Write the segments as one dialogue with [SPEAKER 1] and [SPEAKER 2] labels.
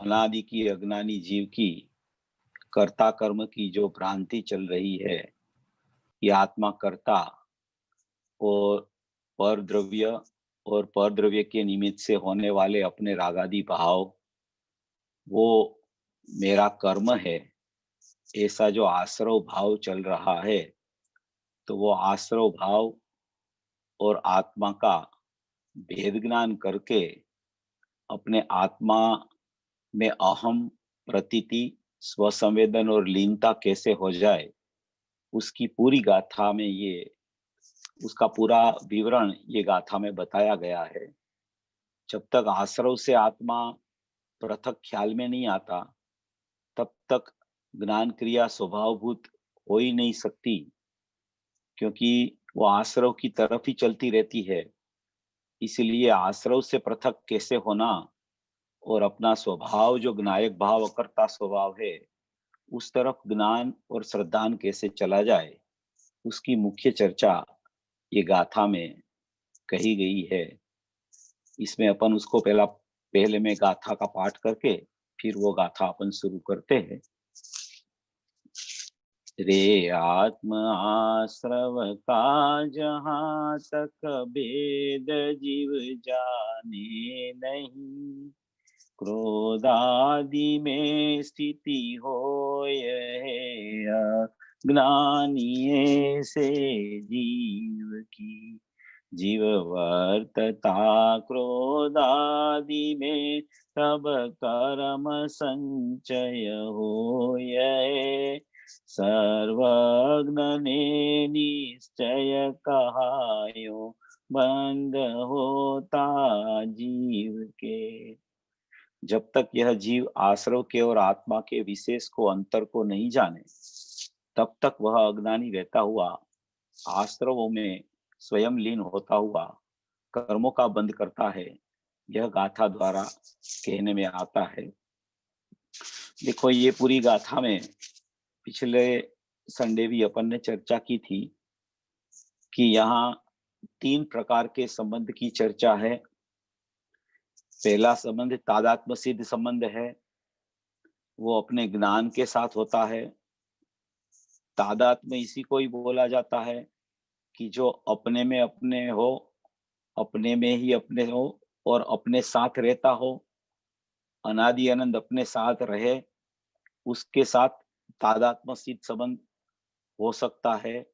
[SPEAKER 1] अनादि की अज्ञानी जीव की कर्ता कर्म की जो भ्रांति चल रही है कि आत्मा कर्ता और पर द्रव्य और पर द्रव्य के निमित्त से होने वाले अपने रागादि भाव वो मेरा कर्म है, ऐसा जो आश्रव भाव चल रहा है, तो वो आश्रव भाव और आत्मा का भेद ज्ञान करके अपने आत्मा में अहम, प्रतीति, स्वसंवेदन और लीनता कैसे हो जाए, उसकी पूरी गाथा में ये उसका पूरा विवरण ये गाथा में बताया गया है। जब तक आश्रव से आत्मा पृथक ख्याल में नहीं आता, तब तक ज्ञान क्रिया स्वभावभूत हो ही नहीं सकती, क्योंकि वो आश्रव की तरफ ही चलती रहती है। इसलिए आश्रव से पृथक कैसे होना और अपना स्वभाव जो ज्ञायक भाव अकर्ता स्वभाव है, उस तरफ ज्ञान और श्रद्धान कैसे चला जाए, उसकी मुख्य चर्चा ये गाथा में कही गई है। इसमें अपन उसको पहले में गाथा का पाठ करके फिर वो गाथा अपन शुरू करते हैं। रे आत्म आश्रव का जहाँ तक भेद जीव जाने नहीं, क्रोधादि में स्थिति हो ज्ञानी से जीव की, जीव वर्तता क्रोधादि में तब कर्म संचय हो सर्वज्ञ ने निश्चय कहायो, बंद होता जीव के। जब तक यह जीव आश्रव के और आत्मा के विशेष को अंतर को नहीं जाने, तब तक वह अज्ञानी रहता हुआ आश्रवों में स्वयं लीन होता हुआ कर्मों का बंध करता है। यह गाथा द्वारा कहने में आता है। देखो, ये पूरी गाथा में पिछले संडे भी अपन ने चर्चा की थी कि यहाँ 3 प्रकार के संबंध की चर्चा है। पहला संबंध तादात्म्य सिद्ध संबंध है, वो अपने ज्ञान के साथ होता है। तादात्म्य इसी को ही बोला जाता है कि जो अपने में अपने हो, अपने में ही अपने हो और अपने साथ रहता हो, अनादि अनंत अपने साथ रहे, उसके साथ तादात्म्य सिद्ध संबंध हो सकता है।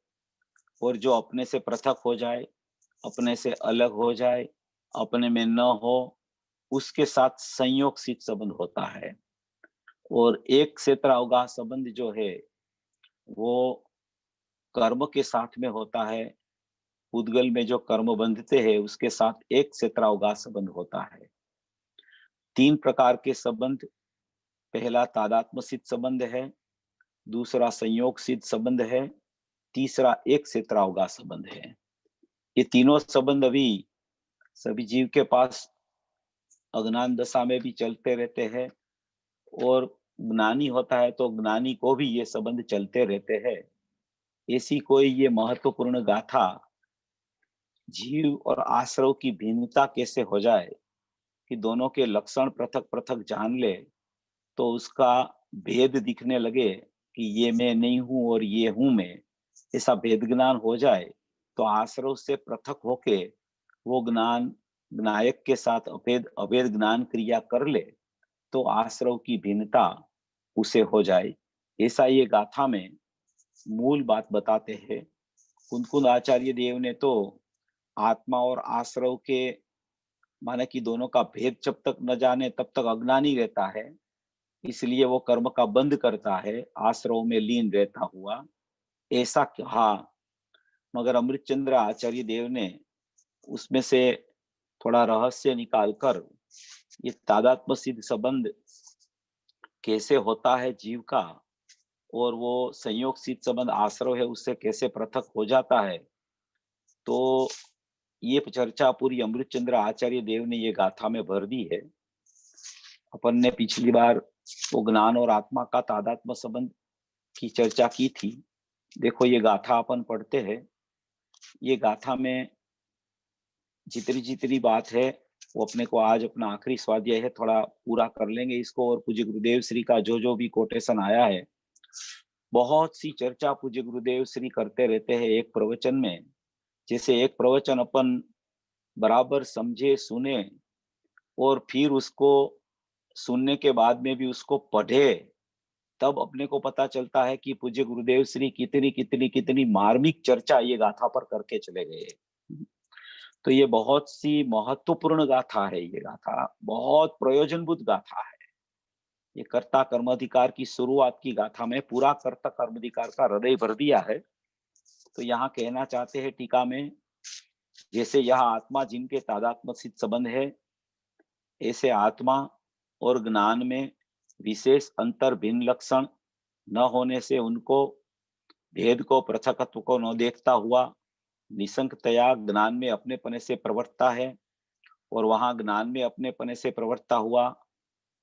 [SPEAKER 1] और जो अपने से पृथक हो जाए, अपने से अलग हो जाए, अपने में न हो, उसके साथ संयोग सिद्ध संबंध होता है। और एक क्षेत्र अवगाह संबंध जो है वो कर्म के साथ में होता है। उद्गल में जो कर्म बंधते हैं उसके साथ एक क्षेत्र अवगाह संबंध होता है। 3 प्रकार के संबंध, पहला तादात्म्य सिद्ध संबंध है, दूसरा संयोग सिद्ध संबंध है, तीसरा एक क्षेत्र अवगाह संबंध है। ये तीनों संबंध अभी सभी जीव के पास अज्ञान दशा में भी चलते रहते हैं, और ज्ञानी होता है तो ज्ञानी को भी ये संबंध चलते रहते हैं। ऐसी कोई ये महत्वपूर्ण गाथा जीव और आश्रव की भिन्नता कैसे हो जाए कि दोनों के लक्षण पृथक पृथक जान ले, तो उसका भेद दिखने लगे कि ये मैं नहीं हूं और ये हूं मैं, ऐसा भेद ज्ञान हो जाए, तो आश्रव से पृथक होके वो ज्ञान ज्ञायक के साथ अभेद अभेद ज्ञान क्रिया कर ले, तो आश्रव की भिन्नता उसे हो जाए। ऐसा ये गाथा में मूल बात बताते हैं। कुंद आचार्य देव ने तो आत्मा और आश्रव के माने कि दोनों का भेद जब तक न जाने तब तक अज्ञानी रहता है, इसलिए वो कर्म का बंध करता है आश्रव में लीन रहता हुआ, ऐसा कहा। मगर अमृतचंद्र आचार्य देव ने उसमें से थोड़ा रहस्य निकालकर ये तादात्म्य सिद्ध संबंध कैसे होता है जीव का, और वो संयोग सिद्ध संबंध आश्रव है उससे कैसे पृथक हो जाता है, तो ये चर्चा पूरी अमृतचंद्र आचार्य देव ने ये गाथा में भर दी है। अपन ने पिछली बार वो ज्ञान और आत्मा का तादात्म्य संबंध की चर्चा की थी। देखो, ये गाथा अपन पढ़ते हैं। ये गाथा में जितनी जितनी बात है वो अपने को आज अपना आखिरी स्वाध्याय है, थोड़ा पूरा कर लेंगे इसको। और पूज्य गुरुदेव श्री का जो भी कोटेशन आया है, बहुत सी चर्चा पूज्य गुरुदेव श्री करते रहते हैं एक प्रवचन में। जैसे एक प्रवचन अपन बराबर समझे, सुने, और फिर उसको सुनने के बाद में भी उसको पढ़े, तब अपने को पता चलता है कि पूज्य गुरुदेव श्री कितनी कितनी कितनी मार्मिक चर्चा ये गाथा पर करके चले गए। तो ये बहुत सी महत्वपूर्ण गाथा है, ये गाथा बहुत प्रयोजनभूत गाथा है। ये कर्ता कर्माधिकार की शुरुआत की गाथा में पूरा कर्ता कर्माधिकार का हृदय भर दिया है। तो यहाँ कहना चाहते हैं टीका में, जैसे यह आत्मा जिनके तादात्म्य सिद्ध संबंध है, ऐसे आत्मा और ज्ञान में विशेष अंतर भिन्न लक्षण न होने से उनको भेद को पृथकत्व को न देखता हुआ निसंकतया ज्ञान में अपने पने से प्रवर्तता है। और वहां ज्ञान में अपने पने से प्रवर्तता हुआ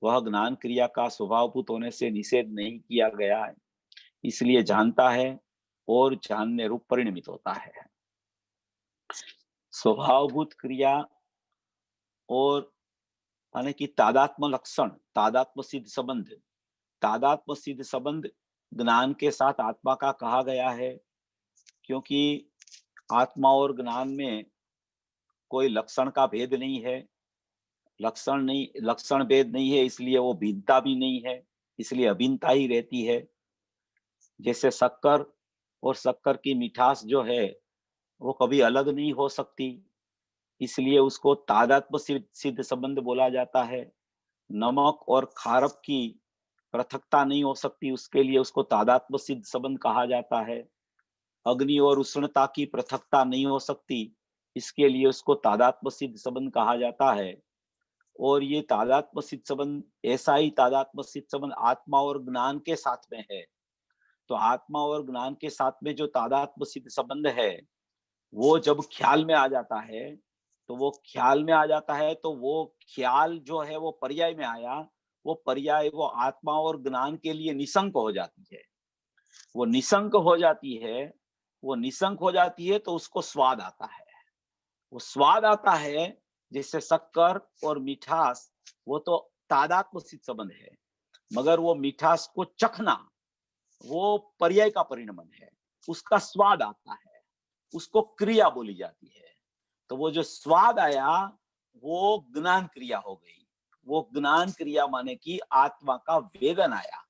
[SPEAKER 1] वह ज्ञान क्रिया का स्वभावभूत होने से निषेध नहीं किया गया है, इसलिए जानता है और जानने रूप परिणमित होता है। स्वभावभूत क्रिया और माने कि तादात्म लक्षण, तादात्म सिद्ध संबंध, तादात्म सिद्ध संबंध ज्ञान के साथ आत्मा का कहा गया है, क्योंकि आत्मा और ज्ञान में कोई लक्षण का भेद नहीं है। लक्षण भेद नहीं है, इसलिए वो भिन्नता भी नहीं है, इसलिए अभिन्नता ही रहती है। जैसे शक्कर और शक्कर की मिठास जो है वो कभी अलग नहीं हो सकती, इसलिए उसको तादात्म्य सिद्ध संबंध बोला जाता है। नमक और खारक की पृथकता नहीं हो सकती, उसके लिए उसको तादात्म्य सिद्ध संबंध कहा जाता है। अग्नि और उष्णता की पृथकता नहीं हो सकती, इसके लिए उसको तादात्म्य सिद्ध संबंध कहा जाता है। और ये तादात्म्य सिद्ध संबंध, ऐसा ही तादात्म्य सिद्ध संबंध आत्मा और ज्ञान के साथ में है। तो आत्मा और ज्ञान के साथ में जो तादात्म्य सिद्ध संबंध है, वो जब ख्याल में आ जाता है, तो वो ख्याल में आ जाता है, तो वो ख्याल जो है वो पर्याय में आया, वो पर्याय वो आत्मा और ज्ञान के लिए निसंक हो जाती है। वो निसंक हो जाती है, वो निसंक हो जाती है तो उसको स्वाद आता है। वो स्वाद आता है, जैसे शक्कर और मिठास, वो तो तादात्म्य सिद्ध संबंध है, मगर वो मिठास को चखना वो पर्याय का परिणमन है, उसका स्वाद आता है, उसको क्रिया बोली जाती है। तो वो जो स्वाद आया वो ज्ञान क्रिया हो गई। वो ज्ञान क्रिया माने कि आत्मा का वेदन आया,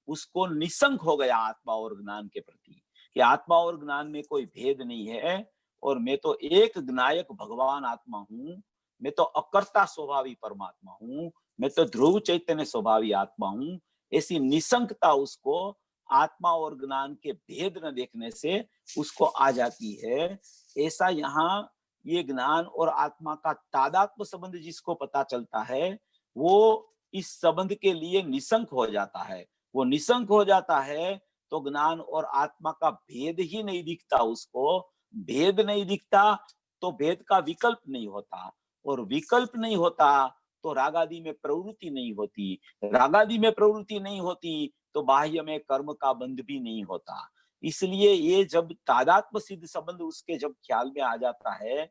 [SPEAKER 1] उसको निसंक हो गया आत्मा और ज्ञान के प्रति, कि आत्मा और ज्ञान में कोई भेद नहीं है, और मैं तो एक ज्ञायक भगवान आत्मा हूं, मैं तो अकर्ता स्वभावी परमात्मा हूं, मैं तो ध्रुव चैतन्य स्वभावी आत्मा हूं। ऐसी निसंकता उसको आत्मा और ज्ञान के भेद न देखने से उसको आ जाती है। ऐसा यहाँ ये ज्ञान और आत्मा का तादात्म्य संबंध जिसको पता चलता है, वो इस संबंध के लिए निसंक हो जाता है। वो निसंक हो जाता है तो ज्ञान और आत्मा का भेद ही नहीं दिखता उसको। भेद नहीं दिखता तो भेद का विकल्प नहीं होता, और विकल्प नहीं होता तो रागादि में प्रवृत्ति नहीं होती। रागादि में प्रवृत्ति नहीं होती तो बाह्य में कर्म का बंध भी नहीं होता। इसलिए ये जब तादात्म्य सिद्ध संबंध उसके जब ख्याल में आ जाता है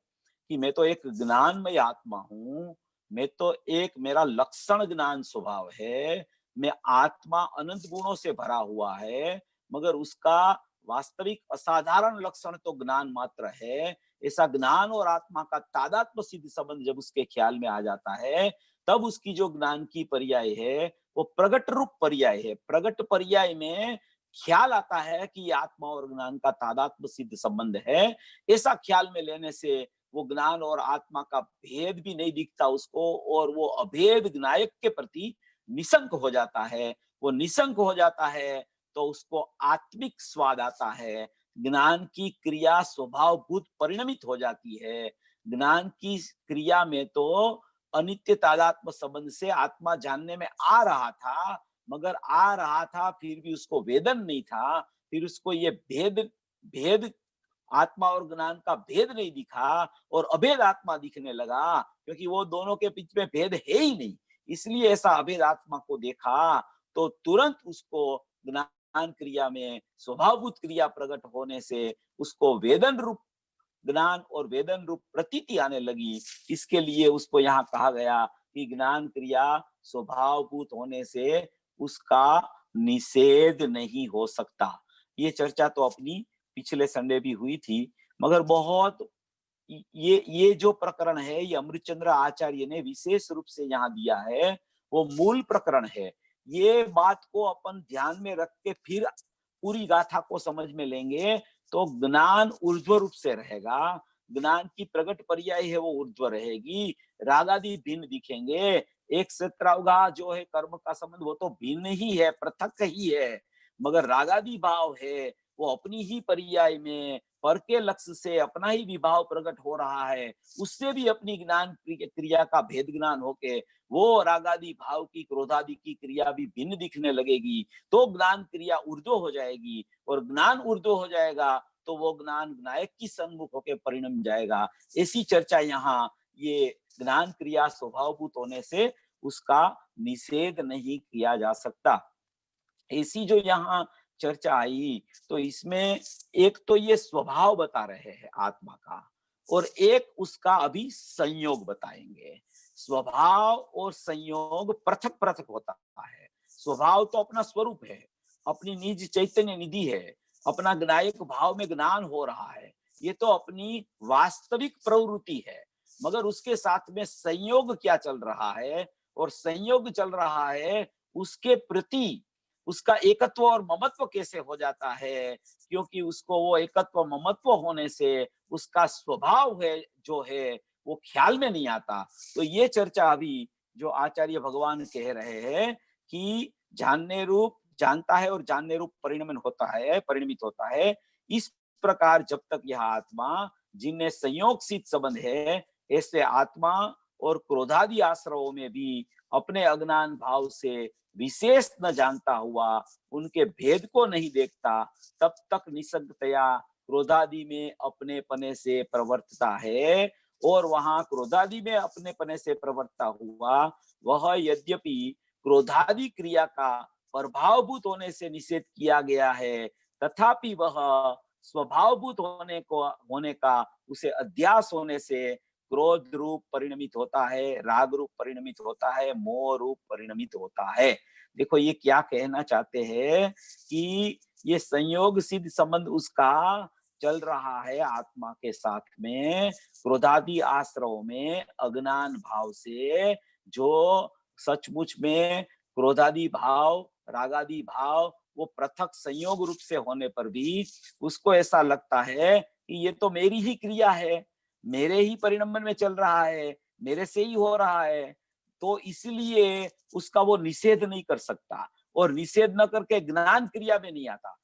[SPEAKER 1] कि मैं तो एक ज्ञानमय आत्मा हूं, मैं तो एक, मेरा लक्षण ज्ञान स्वभाव है, मैं आत्मा अनंत गुणों से भरा हुआ है, मगर उसका वास्तविक असाधारण लक्षण तो ज्ञान मात्र है। ऐसा ज्ञान और आत्मा का तादात्म्य सिद्ध संबंध जब उसके ख्याल में आ जाता है, तब उसकी जो ज्ञान की पर्याय है वो प्रगट रूप पर्याय है। प्रगट पर्याय में ख्याल आता है कि आत्मा और ज्ञान का तादात्म्य सिद्ध संबंध है। ऐसा ख्याल में लेने से वो ज्ञान और आत्मा का भेद भी नहीं दिखता उसको, और वो अभेद ज्ञायक के प्रति निसंक हो जाता है। वो निसंक हो जाता है तो उसको आत्मिक स्वाद आता है। ज्ञान की क्रिया स्वभावभूत परिणमित हो जाती है। ज्ञान की क्रिया में तो अनित्य तादात्म्य संबंध से आत्मा जानने में आ रहा था, मगर आ रहा था फिर भी उसको वेदन नहीं था। फिर उसको ये भेद भेद आत्मा और ज्ञान का भेद नहीं दिखा, और अभेद आत्मा दिखने लगा, क्योंकि वो दोनों के बीच में भेद है ही नहीं। इसलिए ऐसा अभेद आत्मा को देखा तो तुरंत उसको ज्ञान क्रिया में स्वभावभूत क्रिया प्रकट होने से उसको वेदन रूप ज्ञान और वेदन रूप प्रतीति आने लगी। इसके लिए उसको यहाँ कहा गया कि ज्ञान क्रिया स्वभावभूत होने से उसका निषेध नहीं हो सकता। ये चर्चा तो अपनी पिछले संडे भी हुई थी, मगर बहुत ये जो प्रकरण है, ये अमृतचंद्र आचार्य ने विशेष रूप से यहाँ दिया है, वो मूल प्रकरण है। ये बात को अपन ध्यान में रख के फिर पूरी गाथा को समझ में लेंगे तो ज्ञान ऊर्ध्व रूप से रहेगा। ज्ञान की प्रगट पर्याय है वो ऊर्ध्व रहेगी, रागादि भिन्न दिखेंगे। एक सत्रावगा जो है कर्म का संबंध, वो तो भिन्न ही है, पृथक ही है, मगर रागादि भाव है वो अपनी ही पर्याय में पर के लक्ष्य से अपना ही विभाव प्रकट हो रहा है, उससे भी अपनी ज्ञान क्रिया का भेद ज्ञान होके वो रागादि भाव की क्रोधादि की क्रिया भी भिन्न दिखने लगेगी, तो ज्ञान क्रिया ऊर्ध्व हो जाएगी, और ज्ञान ऊर्ध्व हो जाएगा तो वो ज्ञान नायक की सन्मुख होकर परिणम जाएगा। ऐसी चर्चा यहाँ ये ज्ञान क्रिया स्वभावभूत होने से उसका निषेध नहीं किया जा सकता। ऐसी जो यहाँ चर्चा आई, तो इसमें एक तो ये स्वभाव बता रहे हैं आत्मा का, और एक उसका अभी संयोग बताएंगे। स्वभाव और संयोग पृथक पृथक होता है। स्वभाव तो अपना स्वरूप है, अपनी निज चैतन्य निधि है, अपना ज्ञायक भाव में ज्ञान हो रहा है, ये तो अपनी वास्तविक प्रवृत्ति है। मगर उसके साथ में संयोग क्या चल रहा है, और संयोग चल रहा है उसके प्रति उसका एकत्व और ममत्व कैसे हो जाता है, क्योंकि उसको वो एकत्व ममत्व होने से उसका स्वभाव है जो है वो ख्याल में नहीं आता। तो ये चर्चा अभी जो आचार्य भगवान कह रहे हैं कि जानने रूप जानता है और जानने रूप परिणमन होता है, परिणमित होता है। इस प्रकार जब तक यह आत्मा जिनने संयोग सिद्ध संबंध है, ऐसे आत्मा और क्रोधादि आश्रवों में भी अपने अज्ञान भाव से विशेष न जानता हुआ, उनके भेद को नहीं देखता, तब तक निसंगतया क्रोधादि में अपने पने से प्रवर्तता है। और वहां क्रोधादि में अपने पने से प्रवर्तता हुआ वह यद्यपि क्रोधादि क्रिया का प्रभावभूत होने से निषेध किया गया है, तथापि वह स्वभावभूत होने का उसे अध्यास होने से क्रोध रूप परिणमित होता है, राग रूप परिणमित होता है, मोह रूप परिणमित होता है। देखो ये क्या कहना चाहते हैं कि ये संयोग सिद्ध संबंध उसका चल रहा है आत्मा के साथ में, क्रोधादि आश्रव में अज्ञान भाव से, जो सचमुच में क्रोधादि भाव रागादि भाव वो पृथक संयोग रूप से होने पर भी उसको ऐसा लगता है कि ये तो मेरी ही क्रिया है, मेरे ही परिणमन में चल रहा है, मेरे से ही हो रहा है, तो इसलिए उसका वो निषेध नहीं कर सकता, और निषेध न करके ज्ञान क्रिया में नहीं आता।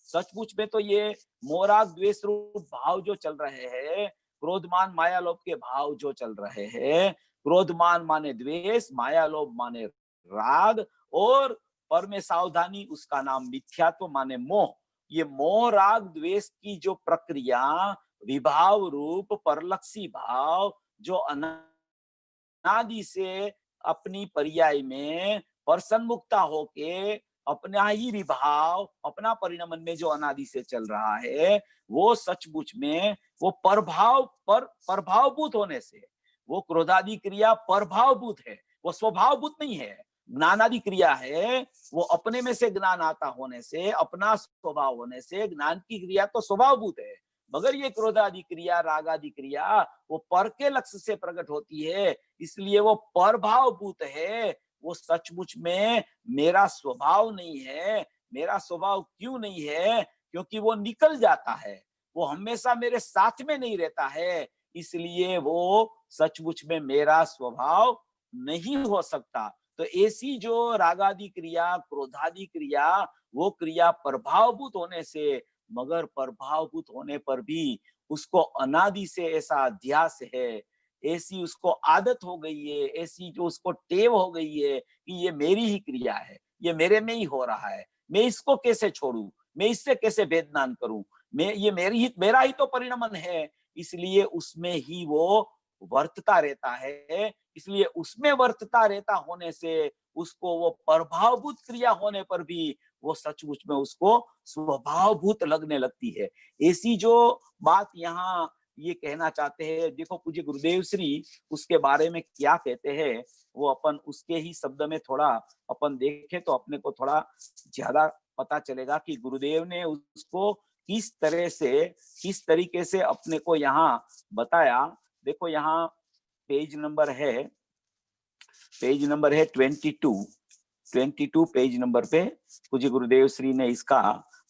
[SPEAKER 1] सचमुच में तो ये मोराग द्वेष रूप भाव जो चल रहे हैं, क्रोधमान माया लोभ के भाव जो चल रहे हैं, क्रोधमान माने द्वेष, माया लोभ माने राग, और पर में सावधानी उसका नाम मिथ्यात्व माने मोह। ये मोह राग द्वेष की जो प्रक्रिया विभाव रूप परलक्षी भाव जो अनादि से अपनी पर्याय में परसन्मुक्ता होके अपना ही विभाव अपना परिणमन में जो अनादि से चल रहा है, वो सचमुच में वो परभावभूत होने से, वो क्रोधादि क्रिया परभावभूत है, वो स्वभावभूत नहीं है। ज्ञानादि क्रिया है, वो अपने में से ज्ञान आता होने से, अपना स्वभाव होने से ज्ञान की क्रिया तो स्वभावभूत है, मगर ये क्रोधादि क्रिया रागादि क्रिया वो पर के लक्ष्य से प्रकट होती है, इसलिए वो परभावभूत है। वो सचमुच में मेरा स्वभाव नहीं है। मेरा स्वभाव क्यों नहीं है? क्योंकि वो निकल जाता है, वो हमेशा मेरे साथ में नहीं रहता है, इसलिए वो सचमुच में मेरा स्वभाव नहीं हो सकता। तो ऐसी जो रागादि क्रिया क्रोधादि क्रिया वो क्रिया प्रभावभूत होने से, मगर प्रभावभूत होने पर भी उसको अनादि से ऐसा अध्यास है, ऐसी उसको आदत हो गई है, ऐसी जो उसको टेव हो गई है कि ये मेरी ही क्रिया है, ये मेरे में ही हो रहा है, मैं इसको कैसे छोड़ू, मैं इससे कैसे भेदनान करूं, मैं ये मेरा ही तो परिणमन है, इसलिए उसमें ही वो वर्तता रहता है। इसलिए उसमें वर्तता रहता होने से उसको वो प्रभावभूत क्रिया होने पर भी वो सचमुच में उसको स्वभावभूत लगने लगती है। ऐसी जो बात यहाँ ये कहना चाहते हैं। देखो पूज्य गुरुदेव श्री उसके बारे में क्या कहते हैं, वो अपन उसके ही शब्द में थोड़ा अपन देखें तो अपने को थोड़ा ज्यादा पता चलेगा कि गुरुदेव ने उसको किस तरह से, किस तरीके से अपने को यहाँ बताया। देखो यहाँ पेज नंबर है, पेज नंबर है 22 पेज नंबर पे पूज्य गुरुदेव श्री ने इसका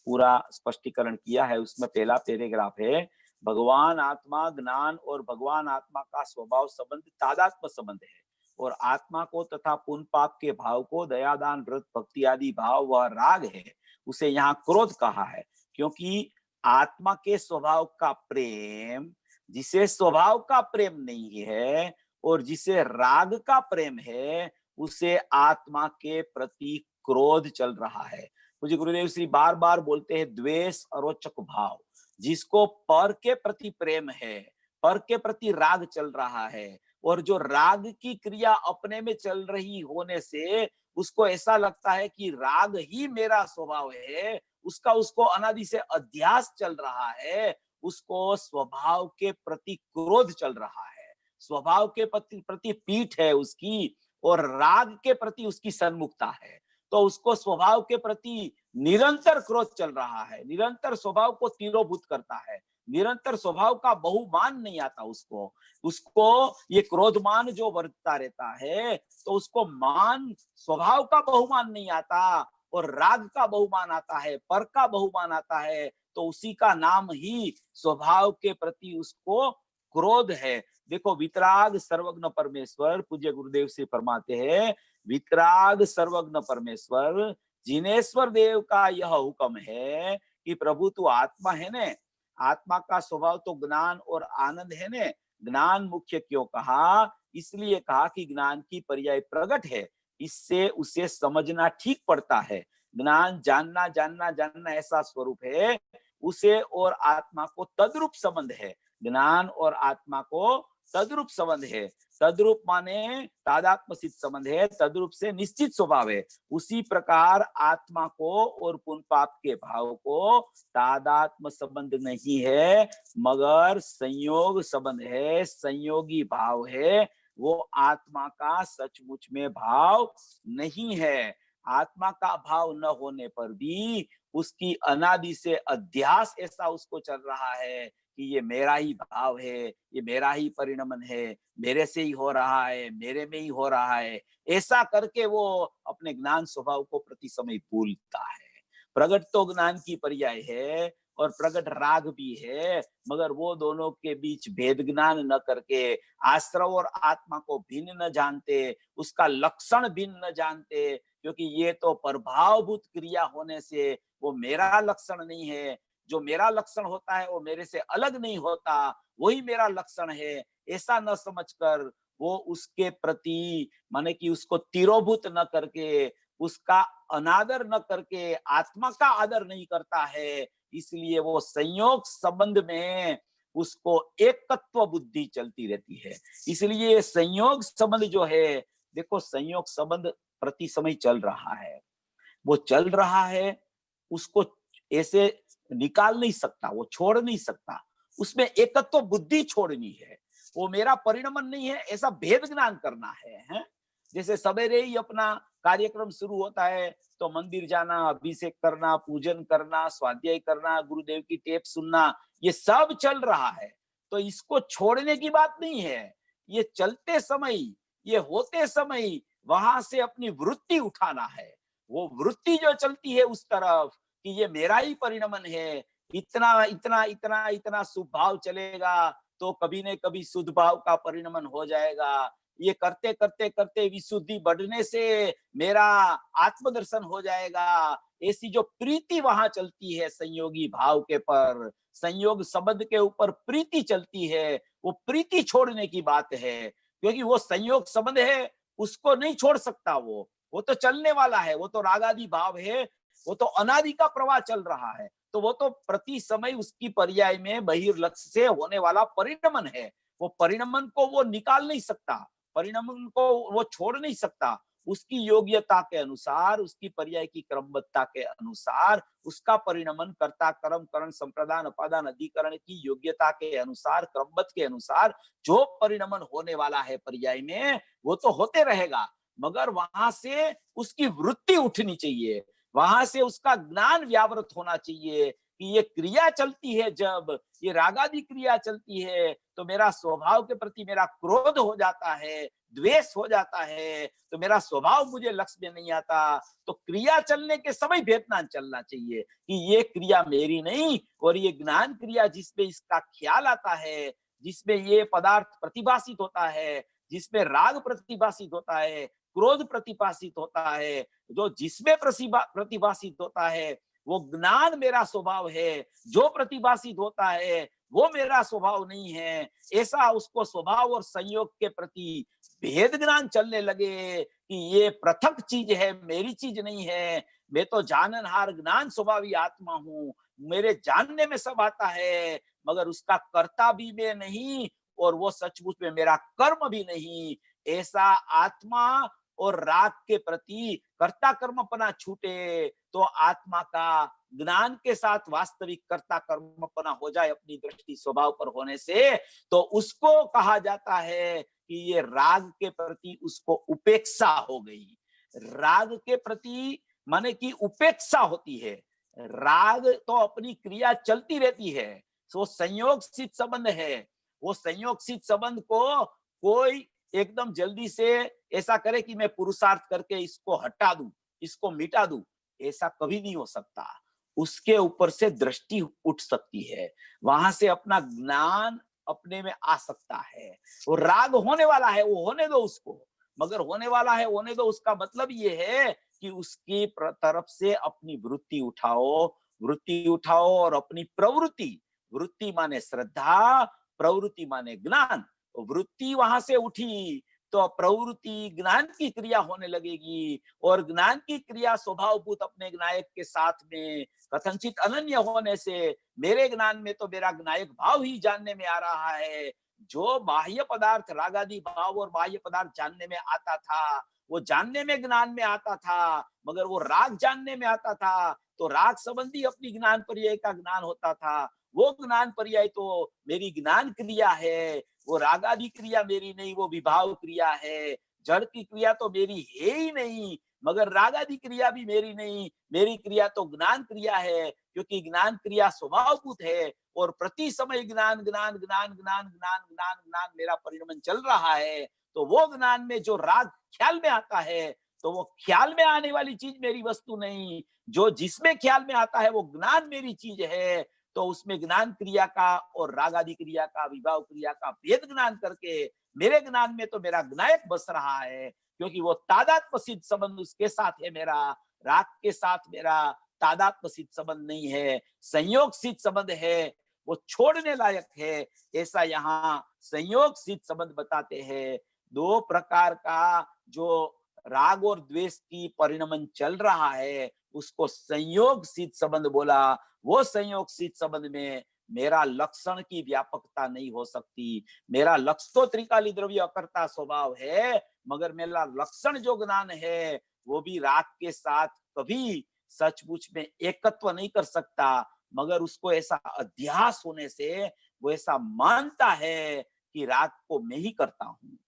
[SPEAKER 1] पूरा स्पष्टीकरण किया है। उसमें पहला पैराग्राफ है, भगवान आत्मा ज्ञान और भगवान आत्मा का स्वभाव संबंध तादात्म्य संबंध है, और आत्मा को तथा पुण्य पाप के भाव को दयादान व्रत भक्ति आदि भाव वह राग है, उसे यहाँ क्रोध कहा है। क्योंकि आत्मा के स्वभाव का प्रेम, जिसे स्वभाव का प्रेम नहीं है और जिसे राग का प्रेम है, उसे आत्मा के प्रति क्रोध चल रहा है। मुझे गुरुदेव श्री बार बार बोलते हैं द्वेष अरोचक भाव, जिसको पर के प्रति प्रेम है, पर के प्रति राग चल रहा है, और जो राग की क्रिया अपने में चल रही होने से उसको ऐसा लगता है कि राग ही मेरा स्वभाव है, उसको अनादि से अध्यास चल रहा है, उसको स्वभाव के प्रति क्रोध चल रहा है, स्वभाव के प्रति पीठ है उसकी, और राग के प्रति उसकी सन्मुखता है। तो उसको स्वभाव के प्रति निरंतर क्रोध चल रहा है, निरंतर स्वभाव को तिरोभूत करता है, निरंतर स्वभाव का बहुमान नहीं आता उसको। उसको ये क्रोधमान जो वर्तता रहता है, तो उसको मान स्वभाव का बहुमान नहीं आता, और राग का बहुमान आता है, पर का बहुमान आता है, तो उसी का नाम ही स्वभाव के प्रति उसको क्रोध है। देखो वितराग सर्वज्ञ परमेश्वर, पूज्य गुरुदेव से फरमाते हैं, वितराग सर्वज्ञ परमेश्वर जिनेश्वर देव का यह हुक्म है कि प्रभु तू आत्मा है ने, आत्मा का स्वभाव तो ज्ञान और आनंद है ने। ज्ञान मुख्य क्यों कहा? इसलिए कहा कि ज्ञान की पर्याय प्रगट है, इससे उसे समझना ठीक पड़ता है। ज्ञान जानना जानना जानना ऐसा स्वरूप है, उसे और आत्मा को तद्रूप संबंध है। ज्ञान और आत्मा को तद्रूप संबंध है। तद्रूप माने तादात्म्य सिद्ध संबंध है, तद्रूप से निश्चित स्वभाव है। उसी प्रकार आत्मा को और पुण्य पाप के भाव को तादात्म्य संबंध नहीं है, मगर संयोग संबंध है, संयोगी भाव है। वो आत्मा का सचमुच में भाव नहीं है। आत्मा का भाव न होने पर भी उसकी अनादि से अध्यास ऐसा उसको चल रहा है कि ये मेरा ही भाव है, ये मेरा ही परिणमन है, मेरे से ही हो रहा है, मेरे में ही हो रहा है, ऐसा करके वो अपने ज्ञान स्वभाव को प्रति समय भूलता है। प्रगट तो ज्ञान की पर्याय है और प्रगट राग भी है, मगर वो दोनों के बीच भेद ज्ञान न करके, आश्रव और आत्मा को भिन्न न जानते, उसका लक्षण भिन्न न जानते, क्योंकि ये तो प्रभावभूत क्रिया होने से वो मेरा लक्षण नहीं है, जो मेरा लक्षण होता है वो मेरे से अलग नहीं होता, वही मेरा लक्षण है, ऐसा न समझकर वो उसके प्रति माने कि उसको तिरोभूत न करके, उसका अनादर न करके आत्मा का आदर नहीं करता है। इसलिए वो संयोग संबंध में उसको एकत्व बुद्धि चलती रहती है। इसलिए संयोग संबंध जो है, देखो संयोग संबंध प्रति समय चल रहा है, वो चल रहा है, उसको ऐसे निकाल नहीं सकता, वो छोड़ नहीं सकता, उसमें एकत्व बुद्धि छोड़नी है। वो मेरा परिणमन नहीं है, ऐसा भेद ज्ञान करना है? जैसे सवेरे ही अपना कार्यक्रम शुरू होता है तो मंदिर जाना, अभिषेक करना, पूजन करना, स्वाध्याय करना, गुरुदेव की टेप सुनना, ये सब चल रहा है। तो इसको छोड़ने की बात नहीं है, ये चलते समय, ये होते समय वहां से अपनी वृत्ति उठाना है। वो वृत्ति जो चलती है उस तरफ कि ये मेरा ही परिणमन है, इतना इतना इतना इतना शुभ भाव चलेगा तो कभी न कभी शुद्ध भाव का परिणमन हो जाएगा। ये करते करते करते विशुद्धि बढ़ने से मेरा आत्मदर्शन हो जाएगा। ऐसी जो प्रीति वहां चलती है संयोगी भाव के पर, संयोग संबंध के ऊपर प्रीति चलती है, वो प्रीति छोड़ने की बात है, क्योंकि वो संयोग संबंध है, उसको नहीं छोड़ सकता। वो तो चलने वाला है, वो तो रागादि भाव है, वो तो अनादि का प्रवाह चल रहा है, तो वो तो प्रति समय उसकी पर्याय में बहिर्लक्ष्य से होने वाला परिणमन है। वो परिणमन को वो निकाल नहीं सकता, परिणमन को वो छोड़ नहीं सकता, उसकी योग्यता के अनुसार, उसकी पर्याय की क्रमबद्धता के अनुसार, उसका परिणमन कर्ता कर्म करण संप्रदान अपादान अधिकरण की योग्यता के अनुसार, क्रमबद्ध के अनुसार जो परिणमन होने वाला है पर्याय में, वो तो होते रहेगा, मगर वहां से उसकी वृत्ति उठनी चाहिए, वहां से उसका ज्ञान व्यावृत होना चाहिए कि ये क्रिया चलती है, जब ये रागादि क्रिया चलती है तो मेरा स्वभाव के प्रति मेरा क्रोध हो जाता है, द्वेष हो जाता है, तो मेरा स्वभाव मुझे लक्ष्य में नहीं आता। तो क्रिया चलने के समय भेदना चलना चाहिए कि ये क्रिया मेरी नहीं, और ये ज्ञान क्रिया जिसमें इसका ख्याल आता है, जिसमें ये पदार्थ प्रतिभाषित होता है, जिसमें राग प्रतिभाषित होता है, क्रोध प्रतिभाषित होता है, जो जिसमें प्रतिभाषित होता है, वो ज्ञान मेरा स्वभाव है, जो प्रतिभाषित होता है वो मेरा स्वभाव नहीं है। ऐसा उसको स्वभाव और संयोग के प्रति भेद ज्ञान चलने लगे कि ये पृथक चीज है, मेरी चीज नहीं है, मैं तो जाननहार ज्ञान स्वभावी आत्मा हूँ, मेरे जानने में सब आता है, मगर उसका कर्ता भी मैं नहीं, और वो सचमुच में मेरा कर्म भी नहीं। ऐसा आत्मा और राग के प्रति कर्ता कर्मपना छूटे तो आत्मा का ज्ञान के साथ वास्तविक कर्ता कर्मपना हो जाए अपनी दृष्टि स्वभाव पर होने से, तो उसको कहा जाता है कि ये राग के प्रति उसको उपेक्षा हो गई। राग के प्रति माने कि उपेक्षा होती है। राग तो अपनी क्रिया चलती रहती है, वो संयोग सिद्ध संबंध है। वो संयोग सिद्ध संबंध को कोई एकदम जल्दी से ऐसा करे कि मैं पुरुषार्थ करके इसको हटा दूं, इसको मिटा दूं, ऐसा कभी नहीं हो सकता। उसके ऊपर से दृष्टि उठ सकती है, वहां से अपना ज्ञान अपने में आ सकता है। वो राग होने वाला है, वो होने दो उसको, मगर होने वाला है होने दो, उसका मतलब ये है कि उसकी तरफ से अपनी वृत्ति उठाओ, वृत्ति उठाओ और अपनी प्रवृत्ति, वृत्ति माने श्रद्धा, प्रवृत्ति माने ज्ञान, वृत्ति वहां से उठी तो प्रवृत्ति ज्ञान की क्रिया होने लगेगी, और ज्ञान की क्रिया स्वभावभूत अपने ज्ञायक के साथ में कथनचित अनन्य होने से मेरे ज्ञान में तो मेरा ज्ञायक भाव ही जानने में आ रहा है। जो बाह्य पदार्थ रागादि भाव और बाह्य पदार्थ जानने में आता था, वो जानने में ज्ञान में आता था, मगर वो राग जानने में आता था तो राग संबंधी अपनी ज्ञान पर्याय का ज्ञान होता था। वो ज्ञान पर्याय तो मेरी ज्ञान क्रिया है, वो रागादि क्रिया मेरी नहीं, वो विभाव क्रिया है। जड़ की क्रिया तो मेरी है ही नहीं, मगर रागादि क्रिया भी मेरी नहीं, मेरी क्रिया तो ज्ञान क्रिया है, क्योंकि ज्ञान क्रिया स्वभावभूत है, और प्रति समय ज्ञान ज्ञान ज्ञान ज्ञान ज्ञान ज्ञान ज्ञान मेरा परिणमन चल रहा है। तो वो ज्ञान में जो राग ख्याल में आता है, तो वो ख्याल में आने वाली चीज मेरी वस्तु नहीं, जो जिसमें ख्याल में आता है वो ज्ञान मेरी चीज है। तो उसमें ज्ञान क्रिया का और रागादि क्रिया का, विभाव क्रिया का भेद ज्ञान करके मेरे ज्ञान में तो मेरा ज्ञायक बस रहा है, क्योंकि वो तादात्म्य सिद्ध संबंध उसके साथ है मेरा, राग के साथ मेरा तादात्म्य सिद्ध संबंध नहीं है, संयोग सिद्ध संबंध है, वो छोड़ने लायक है। ऐसा यहाँ संयोग सिद्ध संबंध बताते हैं। दो प्रकार का जो राग और द्वेष की परिणमन चल रहा है उसको संयोग सिद्ध संबंध बोला। वो संयोग सिद्ध संबंध में मेरा लक्षण की व्यापकता नहीं हो सकती। मेरा लक्ष्य तो त्रिकाली द्रव्य अकर्ता स्वभाव है, मगर मेरा लक्षण जो ज्ञान है वो भी राग के साथ कभी सचमुच में एकत्व नहीं कर सकता, मगर उसको ऐसा अध्यास होने से वो ऐसा मानता है कि राग को मैं ही करता हूँ,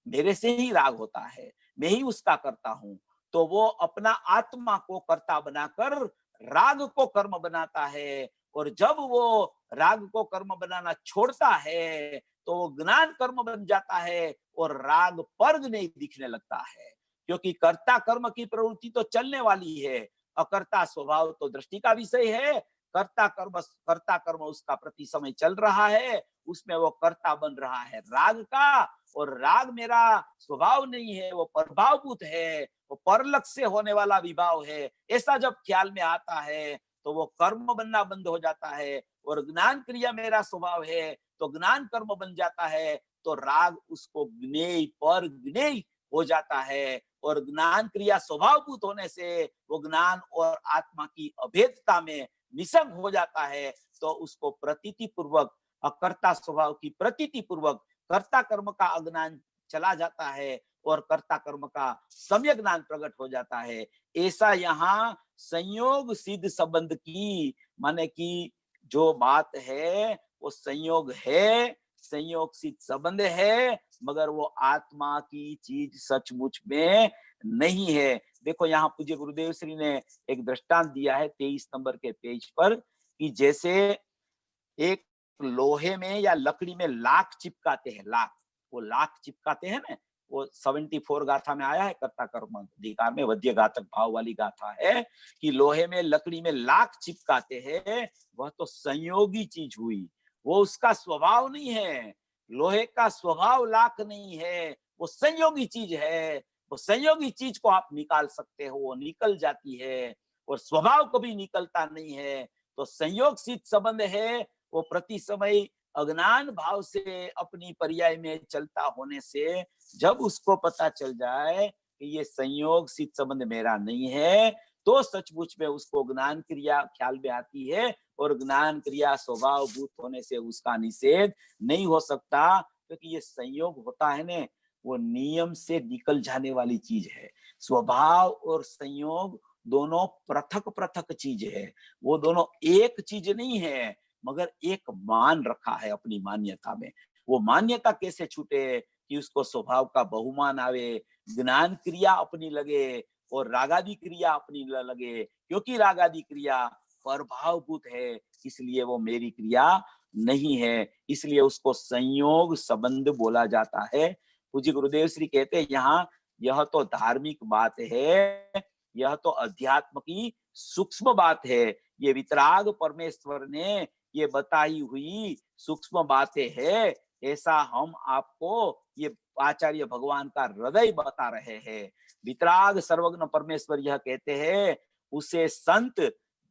[SPEAKER 1] मेरे से ही राग होता है, मैं ही उसका करता हूँ। तो वो अपना आत्मा को कर्ता बनाकर राग को कर्म बनाता है, और जब वो राग को कर्म बनाना छोड़ता है तो वो ज्ञान कर्म बन जाता है और राग पर्ग नहीं दिखने लगता है, क्योंकि कर्ता कर्म की प्रवृत्ति तो चलने वाली है, अकर्ता स्वभाव तो दृष्टि का विषय है। कर्ता कर्म उसका प्रति समय चल रहा है, उसमें वो कर्ता बन रहा है राग का, और राग मेरा स्वभाव नहीं है, वो प्रभावभूत है, वो परलक्ष्य से होने वाला विभाव है। ऐसा जब ख्याल में आता है तो वो कर्म बनना बंद हो जाता है, और ज्ञान क्रिया मेरा स्वभाव है तो ज्ञान कर्म बन जाता है। तो राग उसको ज्ञेय पर ज्ञेय हो जाता है, और ज्ञान क्रिया स्वभावभूत होने से वो ज्ञान और आत्मा की अभेदता में निसंग हो जाता है। तो उसको प्रतीति पूर्वक, अकर्ता स्वभाव की प्रतीति पूर्वक कर्ता कर्म का अज्ञान चला जाता है, और कर्ता कर्म का सम्यक ज्ञान प्रकट हो जाता है। ऐसा यहाँ संयोग सिद्ध संबंध की माने कि जो बात है वो संयोग है, संयोग सिद्ध संबंध है, मगर वो आत्मा की चीज सचमुच में नहीं है। देखो यहाँ पूज्य गुरुदेव श्री ने एक दृष्टांत दिया है 23 नंबर के पेज पर, कि जैसे एक लोहे में या लकड़ी में लाख चिपकाते हैं, लाख, वो लाख चिपकाते हैं ना, वो 74 गाथा में आया है, कर्ता कर्म अधिकार में वध्य घातक भाव वाली गाथा है कि लोहे में लकड़ी में लाख चिपकाते हैं, वह तो संयोगी चीज हुई, वो उसका स्वभाव नहीं है। लोहे का स्वभाव लाख नहीं है, वो संयोगी चीज है। वो संयोगी चीज को आप निकाल सकते हो, वो निकल जाती है, और स्वभाव कभी निकलता नहीं है। तो संयोग सिद्ध संबंध है, वो प्रति समय अज्ञान भाव से अपनी पर्याय में चलता होने से जब उसको पता चल जाए कि ये संयोग सिद्ध संबंध मेरा नहीं है, तो सचमुच में उसको ज्ञान क्रिया ख्याल में आती है, और ज्ञान क्रिया स्वभाव भूत होने से उसका निषेध नहीं हो सकता, क्योंकि ये संयोग होता है ने, वो नियम से निकल जाने वाली चीज है। स्वभाव और संयोग दोनों पृथक पृथक चीज है, वो दोनों एक चीज नहीं है, मगर एक मान रखा है अपनी मान्यता में। वो मान्यता कैसे छूटे कि उसको स्वभाव का बहुमान आवे, ज्ञान क्रिया अपनी लगे और रागादि क्रिया अपनी लगे, क्योंकि रागादि क्रिया प्रभावभूत है, इसलिए वो मेरी क्रिया नहीं है, इसलिए उसको संयोग संबंध बोला जाता है। पूज्य गुरुदेव श्री कहते हैं यहाँ, यह तो धार्मिक बात है, यह तो अध्यात्म की सूक्ष्म बात है, ये वितराग परमेश्वर ने ये बताई हुई सूक्ष्म बातें है, ऐसा हम आपको ये आचार्य भगवान का हृदय बता रहे हैं। वितराग सर्वज्ञ परमेश्वर यह कहते हैं, उसे संत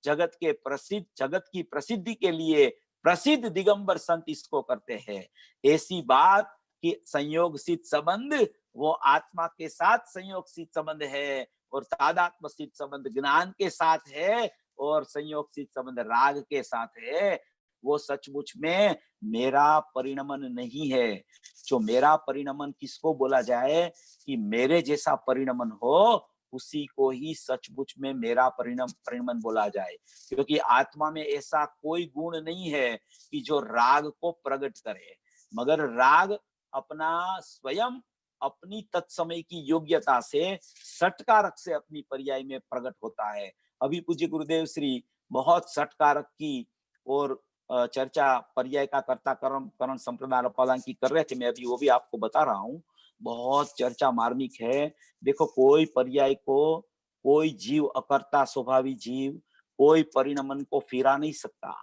[SPEAKER 1] जगत के प्रसिद्ध, जगत की प्रसिद्धि के लिए प्रसिद्ध दिगंबर संत इसको करते हैं। ऐसी बात कि संयोग सिद्ध संबंध वो आत्मा के साथ संयोग सिद्ध संबंध है, और तादात्म्य सिद्ध संबंध ज्ञान के साथ है, और संयोग सिद्ध संबंध राग के साथ है, वो सचमुच में मेरा परिणमन नहीं है। जो मेरा परिणमन किसको बोला जाए कि मेरे जैसा परिणमन हो, उसी को ही सचमुच में मेरा परिणमन बोला जाए, क्योंकि आत्मा में ऐसा कोई गुण नहीं है कि जो राग को प्रकट करे, मगर राग अपना स्वयं अपनी तत्समय की योग्यता से षटकारक से अपनी पर्याय में प्रकट होता है। अभी पूज्य गुरुदेव श्री बहुत षटकारक की और चर्चा पर्याय का कर्ता कर्म करण संप्रदाय पदान की कर रहे थे, मैं अभी वो भी आपको बता रहा हूँ, बहुत चर्चा मार्मिक है। देखो, कोई पर्याय को कोई जीव अकर्ता स्वभावी जीव कोई परिणमन को फिरा नहीं सकता,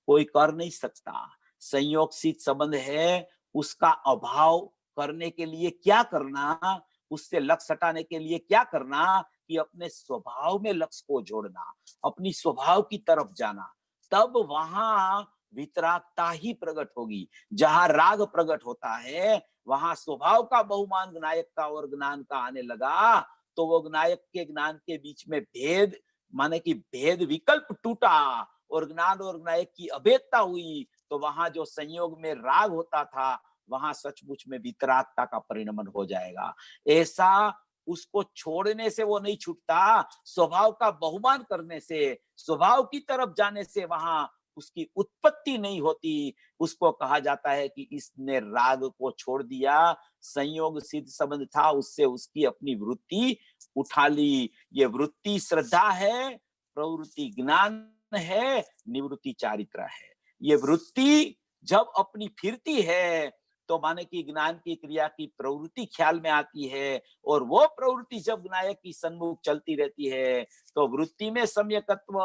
[SPEAKER 1] कोई कर नहीं सकता। संयोग सिद्ध संबंध है, उसका अभाव करने के लिए क्या करना, उससे लक्ष्य हटाने के लिए क्या करना, कि अपने स्वभाव में लक्ष्य को जोड़ना, अपनी स्वभाव की तरफ जाना, तब वहां वितरागता ही प्रकट होगी। जहां राग प्रकट होता है, वहां स्वभाव का बहुमान नायकता और ज्ञान का आने लगा, तो वो नायक के ज्ञान के बीच में भेद, माने कि भेद विकल्प टूटा, और ज्ञान और नायक की अभेदता हुई, तो वहां जो संयोग में राग होता था, वहां सचमुच में वितरागता का परिणमन हो जाएगा। ऐसा उसको छोड़ने से वो नहीं छूटता, स्वभाव का बहुमान करने से, स्वभाव की तरफ जाने से वहां उसकी उत्पत्ति नहीं होती। उसको कहा जाता है कि इसने राग को छोड़ दिया, संयोग सिद्ध संबंध था, उससे उसकी अपनी वृत्ति उठा ली। ये वृत्ति श्रद्धा है, प्रवृत्ति ज्ञान है, निवृत्ति चारित्र है। ये वृत्ति जब अपनी फिरती है, तो माने कि ज्ञान की क्रिया की प्रवृत्ति ख्याल में आती है, और वो प्रवृत्ति जब नायक की सन्मुख चलती रहती है, तो वृत्ति में सम्यकत्व,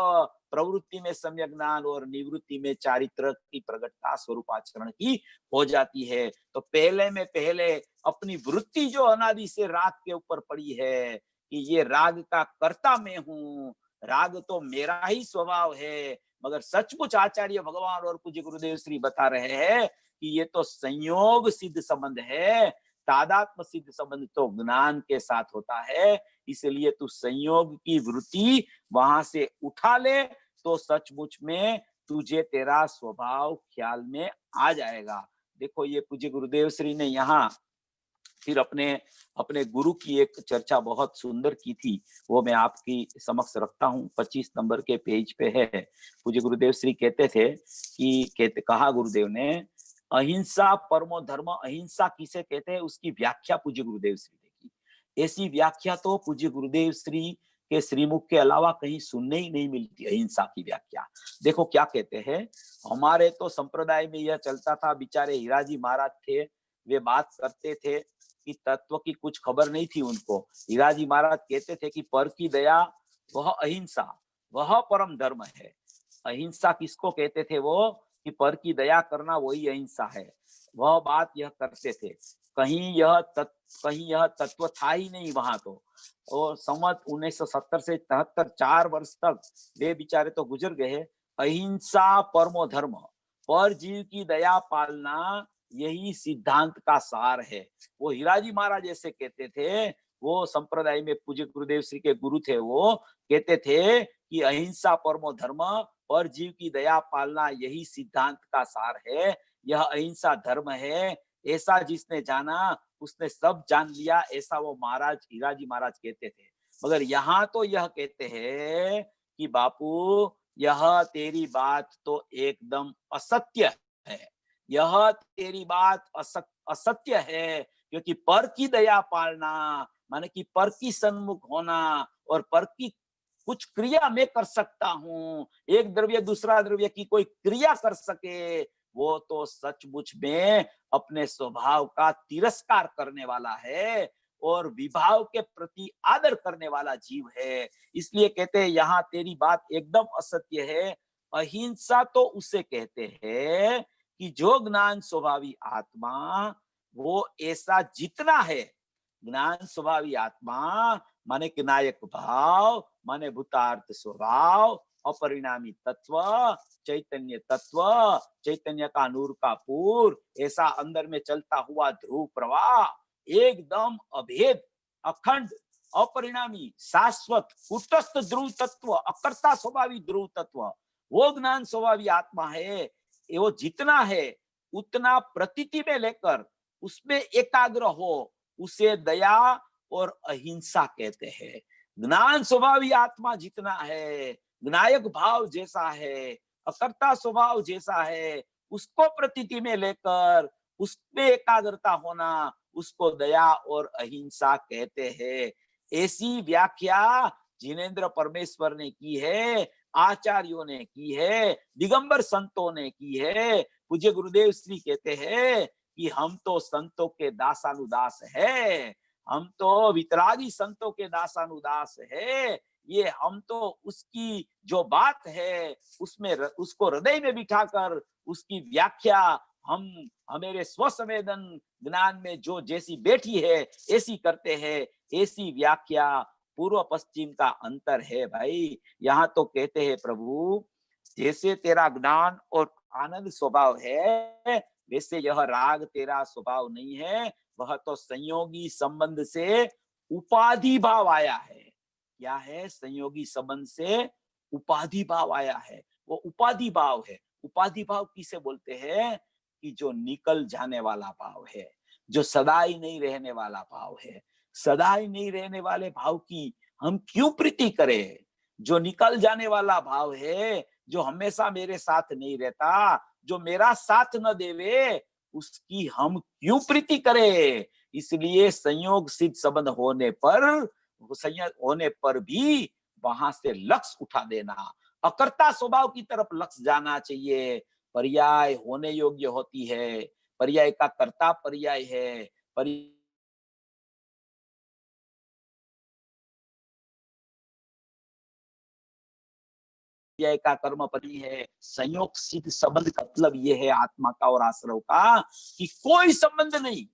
[SPEAKER 1] प्रवृत्ति में सम्यक ज्ञान, और निवृत्ति में चारित्र की प्रकटता स्वरूप आचरण की हो जाती है। तो पहले में पहले अपनी वृत्ति जो अनादि से राग के ऊपर पड़ी है कि ये राग का कर्ता मैं हूँ, राग तो मेरा ही स्वभाव है, मगर सचमुच आचार्य भगवान और पूज्य गुरुदेव श्री बता रहे हैं कि ये तो संयोग सिद्ध संबंध है, तादात्म्य सिद्ध संबंध तो ज्ञान के साथ होता है। इसलिए तू संयोग की वृत्ति वहां से उठा ले, तो सचमुच में तुझे तेरा स्वभाव ख्याल में आ जाएगा। देखो, ये पूज्य गुरुदेव श्री ने यहाँ फिर अपने अपने गुरु की एक चर्चा बहुत सुंदर की थी, वो मैं आपकी समक्ष रखता हूँ। 25 नंबर के पेज पे है। पूज्य गुरुदेव श्री कहते थे कि कहा गुरुदेव ने, अहिंसा परमो धर्म, अहिंसा किसे कहते हैं उसकी व्याख्या पूज्य गुरुदेव श्री ने की। ऐसी व्याख्या तो पूज्य गुरुदेव श्री के श्रीमुख के अलावा कहीं सुनने ही नहीं मिलती। अहिंसा की व्याख्या देखो क्या कहते हैं। हमारे तो संप्रदाय में यह चलता था, बेचारे हीराजी महाराज थे, वे बात करते थे कि तत्व की कुछ खबर नहीं थी उनको। हीराजी महाराज कहते थे कि पर की दया वह अहिंसा, वह परम धर्म है। अहिंसा किसको कहते थे वो, कि पर की दया करना वही अहिंसा है। वह बात यह करते थे। कहीं यह तत्व था ही नहीं वहां तो। और संवत 1970 से 73, 4 वर्ष तक वे बेचारे तो गुजर गए। अहिंसा परमो धर्म, पर जीव की दया पालना, यही सिद्धांत का सार है। वो हीराजी महाराज ऐसे कहते थे। वो संप्रदाय में पूज्य गुरुदेव श्री के गुरु थे, वो कहते थे कि अहिंसा परमो धर्म, पर जीव की दया पालना, यही सिद्धांत का सार है। यह अहिंसा धर्म है। ऐसा जिसने जाना उसने सब जान लिया, ऐसा वो महाराज हीराजी महाराज कहते थे। मगर यहाँ तो यह कहते हैं कि बापू, यह तेरी बात तो एकदम असत्य है। यह तेरी बात असत्य है, क्योंकि पर की दया पालना माने कि पर की सन्मुख होना, और पर की कुछ क्रिया मैं कर सकता हूँ, एक द्रव्य दूसरा द्रव्य की कोई क्रिया कर सके, वो तो सचमुच में अपने स्वभाव का तिरस्कार करने वाला है और विभाव के प्रति आदर करने वाला जीव है। इसलिए कहते हैं यहाँ तेरी बात एकदम असत्य है। अहिंसा तो उसे कहते हैं कि जो ज्ञान स्वभावी आत्मा, वो ऐसा जितना है, ज्ञान स्वभावी आत्मा माने कि नायक भाव, माने भूतार्थ स्वभाव, अपरिणामी तत्व, चैतन्य तत्व, चैतन्य का नूर का पूर, ऐसा अंदर में चलता हुआ ध्रुव प्रवाह, एकदम अभेद, अखंड, अपरिणामी, शाश्वत, कुटस्थ ध्रुव तत्व, अकर्ता स्वभावी ध्रुव तत्व, वो ज्ञान स्वभावी आत्मा है। वो जितना है उतना प्रतीति में लेकर उसमें एकाग्र हो, उसे दया और अहिंसा कहते हैं। ज्ञान स्वभावी आत्मा जितना है, ज्ञायक भाव जैसा है, अकर्ता स्वभाव जैसा है, उसको प्रतीति में लेकर उसमें एकाग्रता होना, उसको दया और अहिंसा कहते हैं। ऐसी व्याख्या जिनेन्द्र परमेश्वर ने की है, आचार्यों ने की है, दिगंबर संतों ने की है। पूज्य गुरुदेव श्री कहते हैं कि हम तो संतों के दासानुदास है, हम तो वितरागी संतों के दासानुदास है। ये हम तो उसकी जो बात है उसमें उसको हृदय में बिठाकर उसकी व्याख्या हम हमारे स्वसंवेदन ज्ञान में जो जैसी बैठी है ऐसी करते हैं। ऐसी व्याख्या पूर्व पश्चिम का अंतर है भाई। यहाँ तो कहते हैं प्रभु, जैसे तेरा ज्ञान और आनंद स्वभाव है, वैसे यह राग तेरा स्वभाव नहीं है। वह तो संयोगी संबंध से उपाधि भाव आया है। क्या है? संयोगी संबंध से उपाधि भाव आया है। वो उपाधि भाव है। उपाधि भाव किसे बोलते हैं? कि जो निकल जाने वाला भाव है, जो सदा ही नहीं रहने वाला भाव है। सदा ही नहीं रहने वाले भाव की हम क्यों प्रीति करें? जो निकल जाने वाला भाव है, जो हमेशा मेरे साथ नहीं रहता, जो मेरा साथ न देवे, उसकी हम क्यों प्रीति करें? इसलिए संयोग सिद्ध संबंध होने पर भी वहां से लक्ष्य उठा देना, अकर्ता स्वभाव की तरफ लक्ष्य जाना चाहिए। पर्याय होने योग्य होती है, पर्याय का कर्ता पर्याय है, पर्याय का कर्म परि है। संयोग सिद्ध संबंध का मतलब ये है आत्मा का और आश्रव का, कि कोई संबंध नहीं,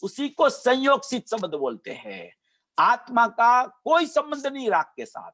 [SPEAKER 1] उसी को संयोग सिद्ध संबंध बोलते हैं। आत्मा का कोई संबंध नहीं राग के साथ,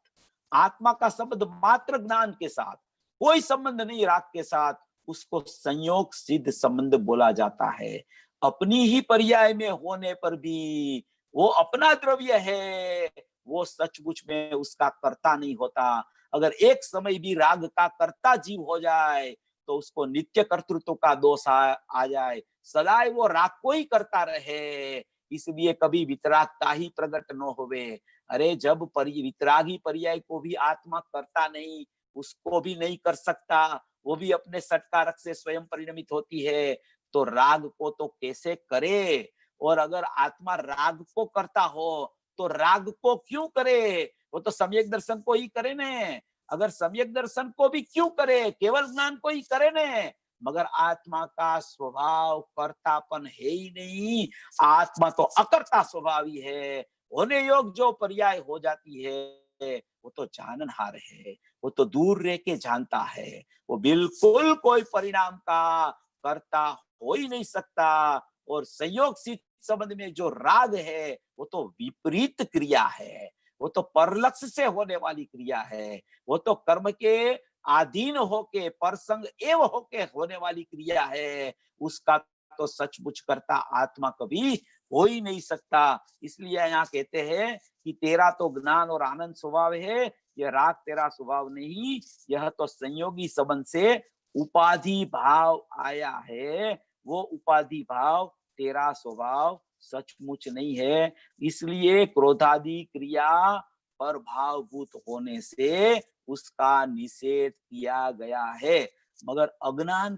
[SPEAKER 1] आत्मा का संबंध मात्र ज्ञान के साथ, कोई संबंध नहीं राग के साथ, उसको संयोग सिद्ध संबंध बोला जाता है। अपनी ही पर्याय में होने पर भी वो अपना द्रव्य है, वो सचमुच में उसका कर्ता नहीं होता। अगर एक समय भी राग का कर्ता जीव हो जाए तो उसको नित्य कर्तृत्व का दोष आ जाए। सदाई वो राग को ही करता रहे, इसलिए कभी वितरागता ही प्रकट न होवे। अरे जब वितरागी पर्याय को भी आत्मा करता नहीं, उसको भी नहीं कर सकता, वो भी अपने सटकारक से स्वयं परिणमित होती है, तो राग को तो कैसे करे। और अगर आत्मा राग को करता हो तो राग को क्यों करे, वो तो सम्यक दर्शन को ही करे ने। अगर सम्यक दर्शन को भी क्यों करे, केवल ज्ञान को ही करे ने। मगर आत्मा का स्वभाव कर्तापन है ही नहीं, आत्मा तो अकर्ता स्वभाव ही है। होने योग जो पर्याय हो जाती है वो तो जाननहार है, वो तो दूर रह के जानता है, वो बिल्कुल कोई परिणाम का कर्ता हो ही नहीं सकता। और संयोग सिद्ध संबंध में जो राग है वो तो विपरीत क्रिया है, वो तो परलक्ष्य से होने वाली क्रिया है, वो तो कर्म के अधीन होके परसंग एव होके होने वाली क्रिया है। उसका तो सचमुच करता आत्मा कभी हो ही नहीं सकता। इसलिए यहाँ कहते हैं कि तेरा तो ज्ञान और आनंद स्वभाव है, यह राग तेरा स्वभाव नहीं, यह तो संयोगी संबंध से उपाधि भाव आया है। वो उपाधि भाव तेरा स्वभाव सचमुच नहीं है। इसलिए क्रोधादि क्रिया पर भावभूत होने से उसका निषेध किया गया है। मगर अज्ञान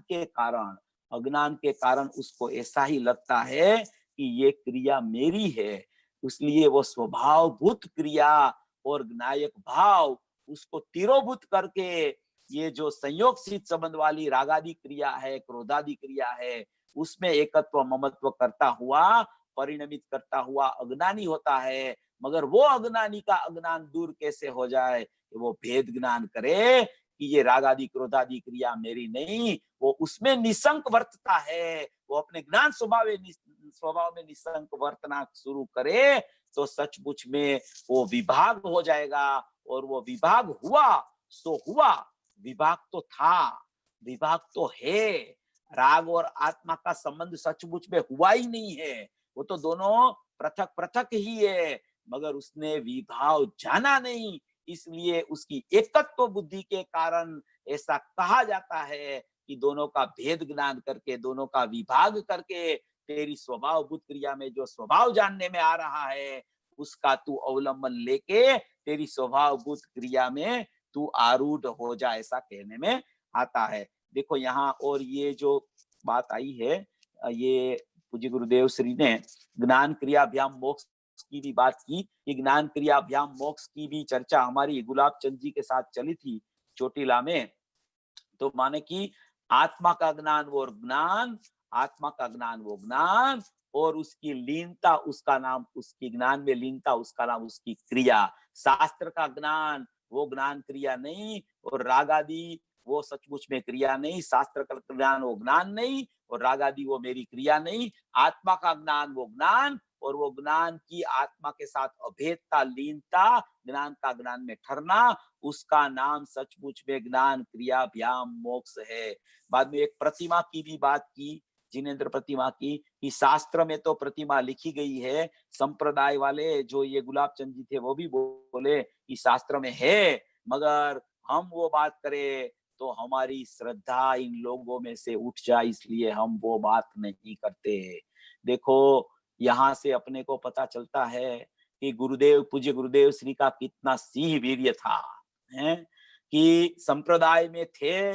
[SPEAKER 1] के कारण उसको ऐसा ही लगता है कि ये क्रिया मेरी है, इसलिए वो स्वभावभूत क्रिया और ज्ञायक भाव उसको तिरोभूत करके ये जो संयोग सिद्ध संबंध वाली रागादि क्रिया है, क्रोधादि क्रिया है, उसमें एकत्व ममत्व करता हुआ, परिणमित करता हुआ अज्ञानी होता है। मगर वो अज्ञानी का अज्ञान दूर कैसे हो जाए, वो भेद ज्ञान करे कि ये रागादि क्रोधादि क्रिया मेरी नहीं, वो उसमें निशंक वर्तता है, वो अपने ज्ञान स्वभाव में निशंक वर्तना शुरू करे, तो सचमुच में वो विभाग हो जाएगा। और वो विभाग हुआ सो हुआ, विभाग तो था, विभाग तो है। राग और आत्मा का संबंध सचमुच में हुआ ही नहीं है, वो तो दोनों पृथक पृथक ही है, मगर उसने विभाव जाना नहीं। इसलिए उसकी एकत्व बुद्धि के कारण ऐसा कहा जाता है कि दोनों का भेद ज्ञान करके, दोनों का विभाग करके, तेरी स्वभाव बुद्ध क्रिया में जो स्वभाव जानने में आ रहा है, उसका तू अवलंबन लेके तेरी स्वभाव बुद्ध क्रिया में तू आरूढ़ हो जा, ऐसा कहने में आता है। देखो यहाँ और ये जो बात आई है, ये पूज्य गुरुदेव श्री ने ज्ञान क्रियाभ्याम मोक्ष की भी बात की कि ज्ञान क्रियाभ्याम मोक्ष की भी चर्चा हमारी गुलाब चंद जी के साथ चली थी चोटीला में। तो माने कि आत्मा का ज्ञान वो ज्ञान, आत्मा का ज्ञान वो ज्ञान, और उसकी लीनता उसका नाम, उसकी ज्ञान में लीनता उसका नाम उसकी क्रिया। शास्त्र का ज्ञान वो ज्ञान क्रिया नहीं, और राग आदि वो सचमुच में क्रिया नहीं। शास्त्र का ज्ञान वो ज्ञान नहीं, और राग आदि वो मेरी क्रिया नहीं। आत्मा का ज्ञान वो ज्ञान, और वो ज्ञान की आत्मा के साथ अभेदता, लीनता, ज्ञान का ज्ञान में ठहरना, उसका नाम सचमुच में ज्ञान क्रियाभ्याम मोक्ष है। बाद में एक प्रतिमा की भी बात की, जिनेन्द्र प्रतिमा की, कि शास्त्र में तो प्रतिमा लिखी गई है। संप्रदाय वाले जो ये गुलाब चंद जी थे वो भी बोले कि शास्त्र में है, मगर हम वो बात करें तो हमारी श्रद्धा इन लोगों में से उठ जाए, इसलिए हम वो बात नहीं करते। देखो यहाँ से अपने को पता चलता है कि गुरुदेव, पूज्य गुरुदेव श्री का कितना सिंह वीर्य था, है कि संप्रदाय में थे।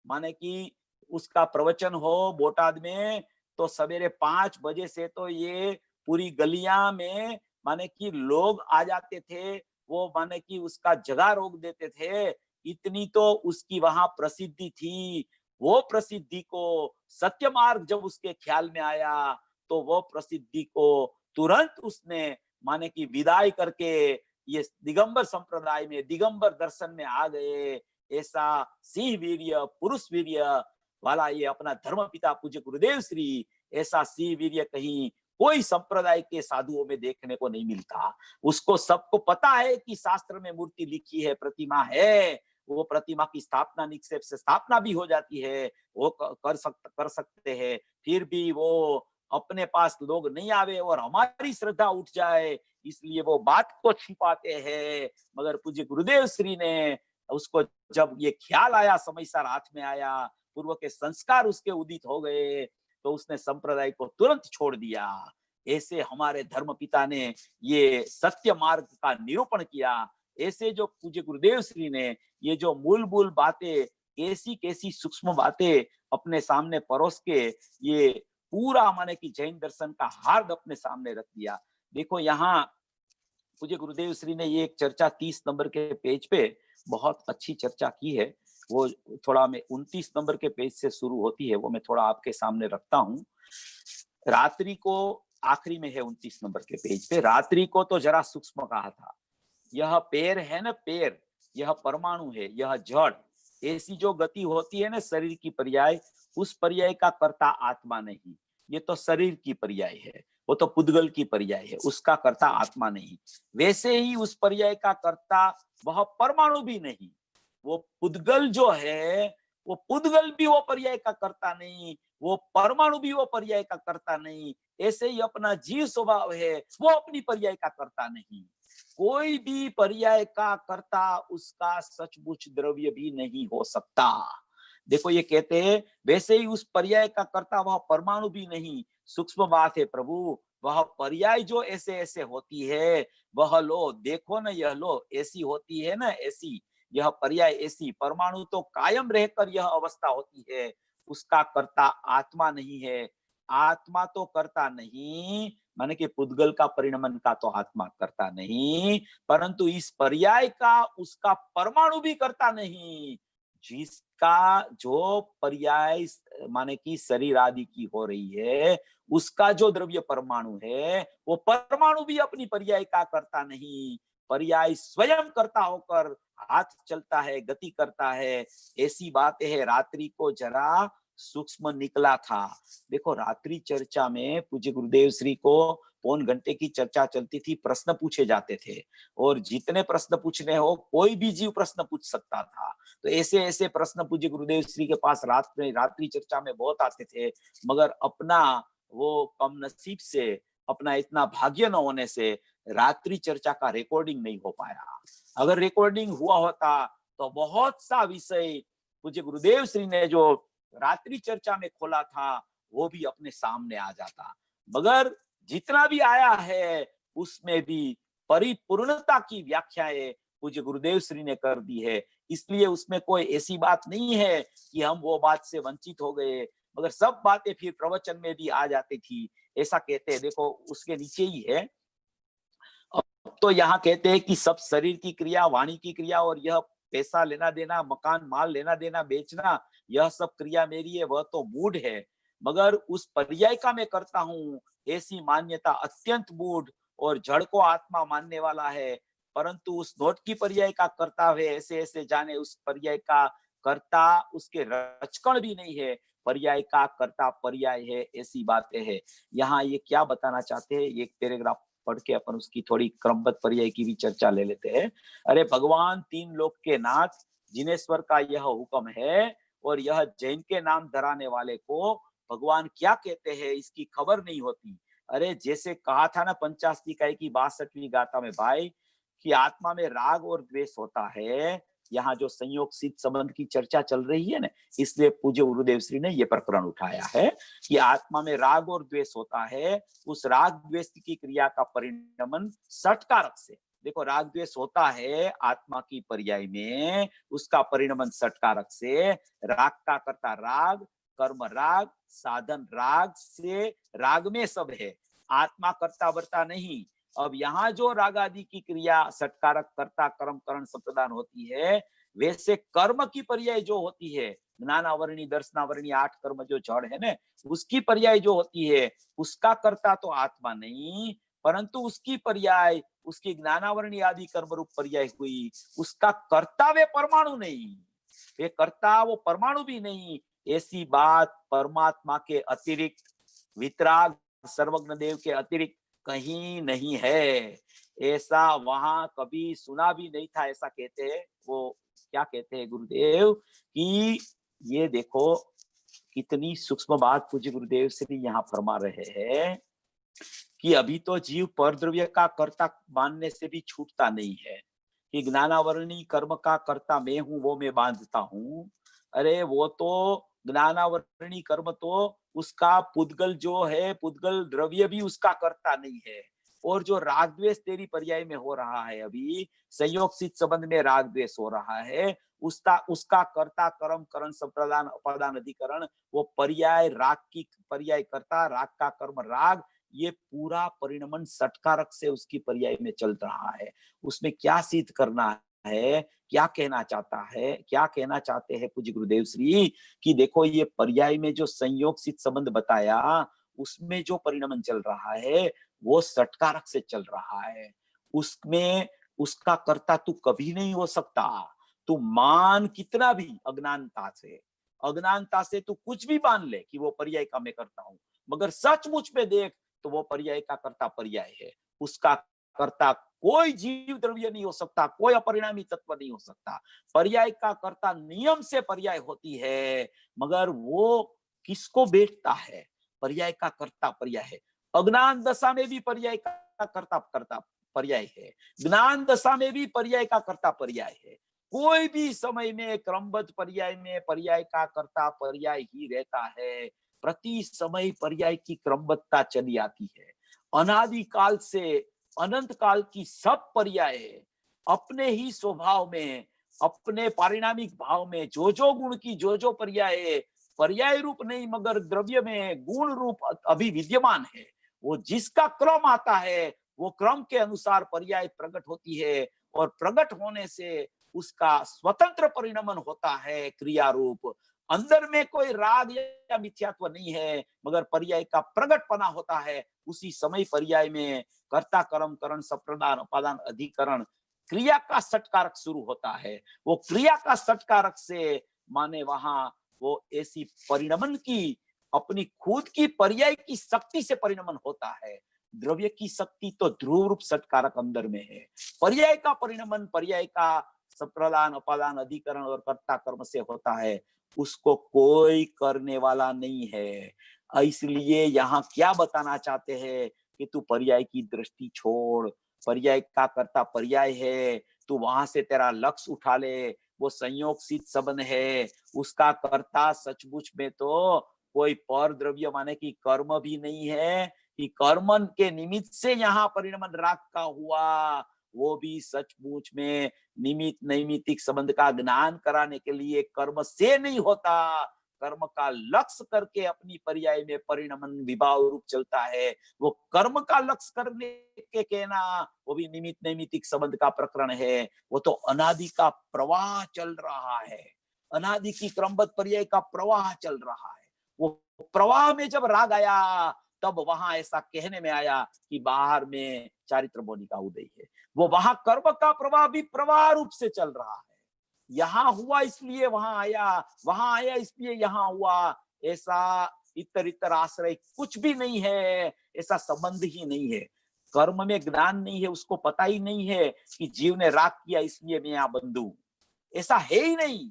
[SPEAKER 1] माने कि उसका प्रवचन हो बोटाद में तो सवेरे 5 बजे से तो ये पूरी गलियां में माने कि लोग आ जाते थे, वो माने कि उसका जगह रोक देते थे। इतनी तो उसकी वहां प्रसिद्धि थी। वो प्रसिद्धि को सत्य मार्ग जब उसके ख्याल में आया तो वो प्रसिद्धि को तुरंत उसने माने कि विदाई करके ये दिगंबर संप्रदाय में, दिगंबर दर्शन में आ गए। ऐसा सिंह वीर्य, पुरुष वीर्य वाला ये अपना धर्म पिता पूज्य गुरुदेव श्री, ऐसा सिंह वीर्य कहीं कोई संप्रदाय के साधुओं में देखने को नहीं मिलता। उसको सबको पता है कि शास्त्र में मूर्ति लिखी है, प्रतिमा है, वो प्रतिमा की स्थापना निक्षेप से स्थापना भी हो जाती है, वो कर सकते हैं, फिर भी वो अपने पास लोग नहीं आवे और हमारी श्रद्धा उठ जाए, इसलिए वो बात को छिपाते हैं। मगर पूज्य गुरुदेव श्री ने उसको जब ये ख्याल आया, समय सार हाथ में आया, पूर्व के संस्कार उसके उदित हो गए, तो उसने संप्रदाय को तुरंत छोड़ दिया। ऐसे हमारे धर्म पिता ने ये सत्य मार्ग का निरूपण किया। ऐसे जो पूज्य गुरुदेव श्री ने ये जो मूल बातें, कैसी कैसी सूक्ष्म बातें अपने सामने परोस के ये पूरा माने कि जैन दर्शन का हार्द अपने सामने रख दिया। देखो यहाँ पूज्य गुरुदेव श्री ने ये एक चर्चा 30 नंबर के पेज पे बहुत अच्छी चर्चा की है। वो थोड़ा मैं 29 नंबर के पेज से शुरू होती है, वो मैं थोड़ा आपके सामने रखता हूँ। रात्रि को आखिरी में है 29 नंबर के पेज पे, रात्रि को तो जरा सूक्ष्म कहा था। यह पैर है ना, पैर, यह परमाणु है, यह जड़, ऐसी जो गति होती है ना शरीर की पर्याय, उस पर्याय का कर्ता आत्मा नहीं। ये तो शरीर की पर्याय है, वो तो पुद्गल की पर्याय है, उसका कर्ता आत्मा नहीं। वैसे ही उस पर्याय का कर्ता वह परमाणु भी नहीं। वो पुद्गल जो है, वो पुद्गल भी वो पर्याय का कर्ता नहीं, वो परमाणु भी वो पर्याय का कर्ता नहीं। ऐसे ही अपना जीव स्वभाव है, वो अपनी पर्याय का कर्ता नहीं। कोई भी पर्याय का कर्ता उसका सचमुच द्रव्य भी नहीं हो सकता। देखो ये कहते हैं वैसे ही उस पर्याय का कर्ता वह परमाणु भी नहीं। सूक्ष्म बात है प्रभु, वह पर्याय जो ऐसे ऐसे होती है, वह लो देखो ना, यह लो ऐसी होती है ना, ऐसी यह पर्याय ऐसी, परमाणु तो कायम रहकर यह अवस्था होती है, उसका कर्ता आत्मा नहीं है। आत्मा तो करता नहीं, माने कि पुद्गल का परिणमन का तो आत्मा करता नहीं, परंतु इस पर्याय का उसका परमाणु भी करता नहीं। जिसका जो पर्याय माने कि शरीर आदि की हो रही है, उसका जो द्रव्य परमाणु है, वो परमाणु भी अपनी पर्याय का करता नहीं। पर्याय स्वयं करता होकर हाथ चलता है, गति करता है। ऐसी बातें है। रात्रि को जरा सूक्ष्म निकला था। देखो रात्रि चर्चा में पूज्य गुरुदेव श्री को पौन घंटे की चर्चा चलती थी, प्रश्न पूछे जाते थे, और जितने प्रश्न पूछने हो कोई भी जीव प्रश्न पूछ सकता था। तो ऐसे ऐसे प्रश्न पूज्य गुरुदेव श्री के पास रात्रि चर्चा में बहुत आते थे, मगर अपना वो कम नसीब से, अपना इतना भाग्य न होने से रात्रि चर्चा का रिकॉर्डिंग नहीं हो पाया। अगर रिकॉर्डिंग हुआ होता तो बहुत सा विषय पूज्य गुरुदेव श्री ने जो रात्रि चर्चा में खोला था वो भी अपने सामने आ जाता। मगर जितना भी आया है उसमें भी परिपूर्णता की व्याख्याएं पूज्य गुरुदेव श्री ने कर दी है। इसलिए उसमें कोई ऐसी बात नहीं है कि हम वो बात से वंचित हो गए, मगर सब बातें फिर प्रवचन में भी आ जाती थी, ऐसा कहते हैं। देखो उसके नीचे ही है, अब तो यहाँ कहते हैं कि सब शरीर की क्रिया, वाणी की क्रिया, और यह पैसा लेना देना, मकान माल लेना देना, बेचना, यह सब क्रिया मेरी है, वह तो मूढ़ है। मगर उस पर्याय का मैं करता हूँ, ऐसी मान्यता अत्यंत मूढ़ और जड़ को आत्मा मानने वाला है। परंतु उस नोट की पर्याय का कर्ता है, ऐसे ऐसे जाने उस पर्याय का कर्ता उसके रचकण भी नहीं है, पर्याय का कर्ता पर्याय है, ऐसी बातें है। यहाँ ये क्या बताना चाहते हैं, ये पैराग्राफ पढ़ के अपन उसकी थोड़ी क्रमबद्ध पर्याय की भी चर्चा ले लेते हैं। अरे भगवान तीन लोक के नाथ जिनेश्वर का यह हुक्म है, और यह जैन के नाम धराने वाले को भगवान क्या कहते हैं इसकी खबर नहीं होती। अरे जैसे कहा था ना 50 इकाई की 62वीं गाथा में भाई, कि आत्मा में राग और द्वेष होता है। यहाँ जो संयोग सिद्ध संबंध की चर्चा चल रही है ना, इसलिए पूज्य गुरुदेव श्री ने यह प्रकरण उठाया है कि आत्मा में राग और द्वेष होता है। उस राग द्वेष की क्रिया का परिणमन षटकारक से, देखो राग द्वेष होता है आत्मा की पर्याय में, उसका परिणमन षटकारक से। राग का कर्ता राग, कर्म राग, साधन राग से, राग में सब है, आत्मा कर्ता वर्ता नहीं। अब यहाँ जो राग आदि की क्रिया षटकारक कर्ता कर्म करण संप्रदान होती है, वैसे कर्म की पर्याय जो होती है, ज्ञानावरणी दर्शनावरणी 8 कर्म जो जड़ है ना, उसकी पर्याय जो होती है, उसका कर्ता तो आत्मा नहीं, परंतु उसकी पर्याय, उसकी ज्ञानावरणी आदि कर्म रूप पर्याय हुई, उसका कर्ता वे परमाणु नहीं, वे कर्ता वो परमाणु भी नहीं। ऐसी बात परमात्मा के अतिरिक्त, वितराग सर्वज्ञ देव के अतिरिक्त कहीं नहीं है। ऐसा वहां कभी सुना भी नहीं था। ऐसा कहते हैं वो, क्या कहते हैं गुरुदेव कि ये देखो कितनी सूक्ष्म बात पूज्य गुरुदेव श्री यहाँ फरमा रहे हैं कि अभी तो जीव परद्रव्य का कर्ता मानने से भी छूटता नहीं है, कि ज्ञानावरणी कर्म का कर्ता मैं हूं, वो मैं बांधता हूं। अरे वो तो ज्ञानावरणी कर्म तो उसका पुद्गल जो है, पुद्गल द्रव्य भी उसका कर्ता नहीं है। और जो राग द्वेष तेरी पर्याय में हो रहा है, अभी संयोग सिद्ध संबंध में राग द्वेष हो रहा है, उसका उसका कर्ता कर्म करण संप्रदान अपादान अधिकरण, वो पर्याय राग की पर्याय कर्ता, राग का कर्म राग, ये पूरा परिणमन सटकारक से उसकी पर्याय में चल रहा है। उसमें क्या सिद्ध करना है, क्या कहना चाहता है, क्या कहना चाहते हैं पूज्य गुरुदेव श्री, कि देखो ये पर्याय में जो संयोग सिद्ध संबंध बताया, उसमें जो परिणमन चल रहा है वो सटकारक से चल रहा है। उसमें उसका कर्ता तू कभी नहीं हो सकता। तू मान कितना भी अज्ञानता से तू कुछ भी मान ले कि वो पर्याय का मैं करता हूं, मगर सचमुच में देख तो वो पर्याय का कर्ता पर्याय है। उसका कर्ता कोई जीव द्रव्य नहीं हो सकता, कोई अपरिणामी तत्व नहीं हो सकता। पर्याय का कर्ता नियम से पर्याय होती है, मगर वो किसको बैठता है? पर्याय का कर्ता पर्याय है। अज्ञान दशा में भी पर्याय का कर्ता कर्ता पर्याय है, ज्ञान दशा में भी पर्याय का कर्ता पर्याय है। कोई भी समय में क्रमबद्ध पर्याय में पर्याय का कर्ता पर्याय ही रहता है। प्रति समय पर्याय की क्रमबद्धता चली आती है। अनादि काल से अनंत काल की सब पर्याय अपने ही स्वभाव में, अपने पारिणामिक भाव में जो गुण की जो पर्याय रूप नहीं मगर द्रव्य में गुण रूप अभी विद्यमान है, वो जिसका क्रम आता है वो क्रम के अनुसार पर्याय प्रकट होती है, और प्रकट होने से उसका स्वतंत्र परिणमन होता है क्रिया रूप। अंदर में कोई राग या मिथ्यात्व नहीं है, मगर पर्याय का प्रकटपना होता है। उसी समय पर्याय में कर्ता कर्म करण संप्रदान उपादान अधिकरण क्रिया का सटकारक शुरू होता है। वो क्रिया का सटकारक से माने वहां वो ऐसी परिणमन की अपनी खुद की पर्याय की शक्ति से परिणमन होता है। द्रव्य की शक्ति तो ध्रुव रूप सटकारक अंदर में है। पर्याय का परिणमन पर्याय का संप्रदान उपादान अधिकरण और कर्ता कर्म से होता है। उसको कोई करने वाला नहीं है। इसलिए यहाँ क्या बताना चाहते हैं कि तू पर्याय की दृष्टि छोड़, पर्याय का कर्ता पर्याय है, तू वहां से तेरा लक्ष्य उठा ले, वो संयोग सिद्ध संबंध है। उसका कर्ता सचमुच में तो कोई पर द्रव्य माने कि कर्म भी नहीं है, कि कर्मन के निमित्त से यहाँ परिणमन राग का हुआ, वो भी सचमुच में निमित्त नैमित्तिक संबंध का ज्ञान कराने के लिए कर्म से नहीं होता। कर्म का लक्ष्य करके अपनी पर्याय में परिणमन विभाव रूप चलता है। वो कर्म का लक्ष्य करने के कहना वो भी निमित्त नैमित्तिक संबंध का प्रकरण है। वो तो अनादि का प्रवाह चल रहा है, अनादि की क्रमबद्ध पर्याय का प्रवाह चल रहा है। वो प्रवाह में जब राग आया तब वहां ऐसा कहने में आया कि बाहर में चारित्र बोधि का उदय है। वो वहां कर्म का प्रवाह भी प्रवाह रूप से चल रहा है। यहाँ हुआ इसलिए वहां आया, वहां आया इसलिए यहाँ हुआ, ऐसा इतर इतर आश्रय कुछ भी नहीं है। ऐसा संबंध ही नहीं है। कर्म में ज्ञान नहीं है, उसको पता ही नहीं है कि जीव ने राग किया इसलिए मैं यहाँ बंधु, ऐसा है ही नहीं।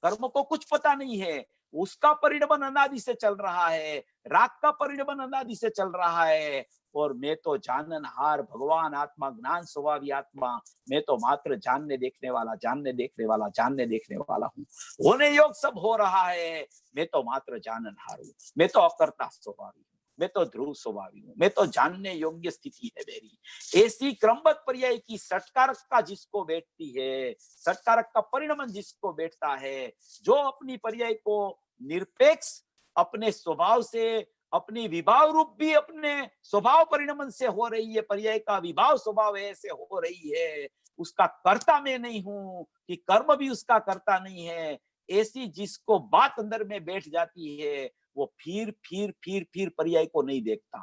[SPEAKER 1] कर्म को कुछ पता नहीं है। उसका परिणमन अनादि से चल रहा है, राग का परिणमन अनादि से चल रहा है। और मैं तो जाननहार भगवान आत्मा ज्ञान स्वभावी आत्मा, मैं तो मात्र जानने देखने वाला, जानने देखने वाला, जानने देखने वाला हूँ। होने योग सब हो रहा है, मैं तो मात्र जाननहार हूँ। मैं तो अकर्ता स्वभावी हूँ, मैं तो ध्रुव स्वभावी हूँ, मैं तो जानने योग्य स्थिति है मेरी। ऐसी क्रमबद्ध पर्याय की सटकारक का जिसको बैठती है, सटकारक का परिणमन जिसको बैठता है, जो अपनी पर्याय को निरपेक्ष अपने स्वभाव से, अपनी विभाव रूप भी अपने स्वभाव परिणमन से हो रही है, पर्याय का विभाव स्वभाव ऐसे हो रही है, उसका कर्ता मैं नहीं हूं, कि कर्म भी उसका कर्ता नहीं है, ऐसी जिसको बात अंदर में बैठ जाती है, वो फिर पर्याय को नहीं देखता।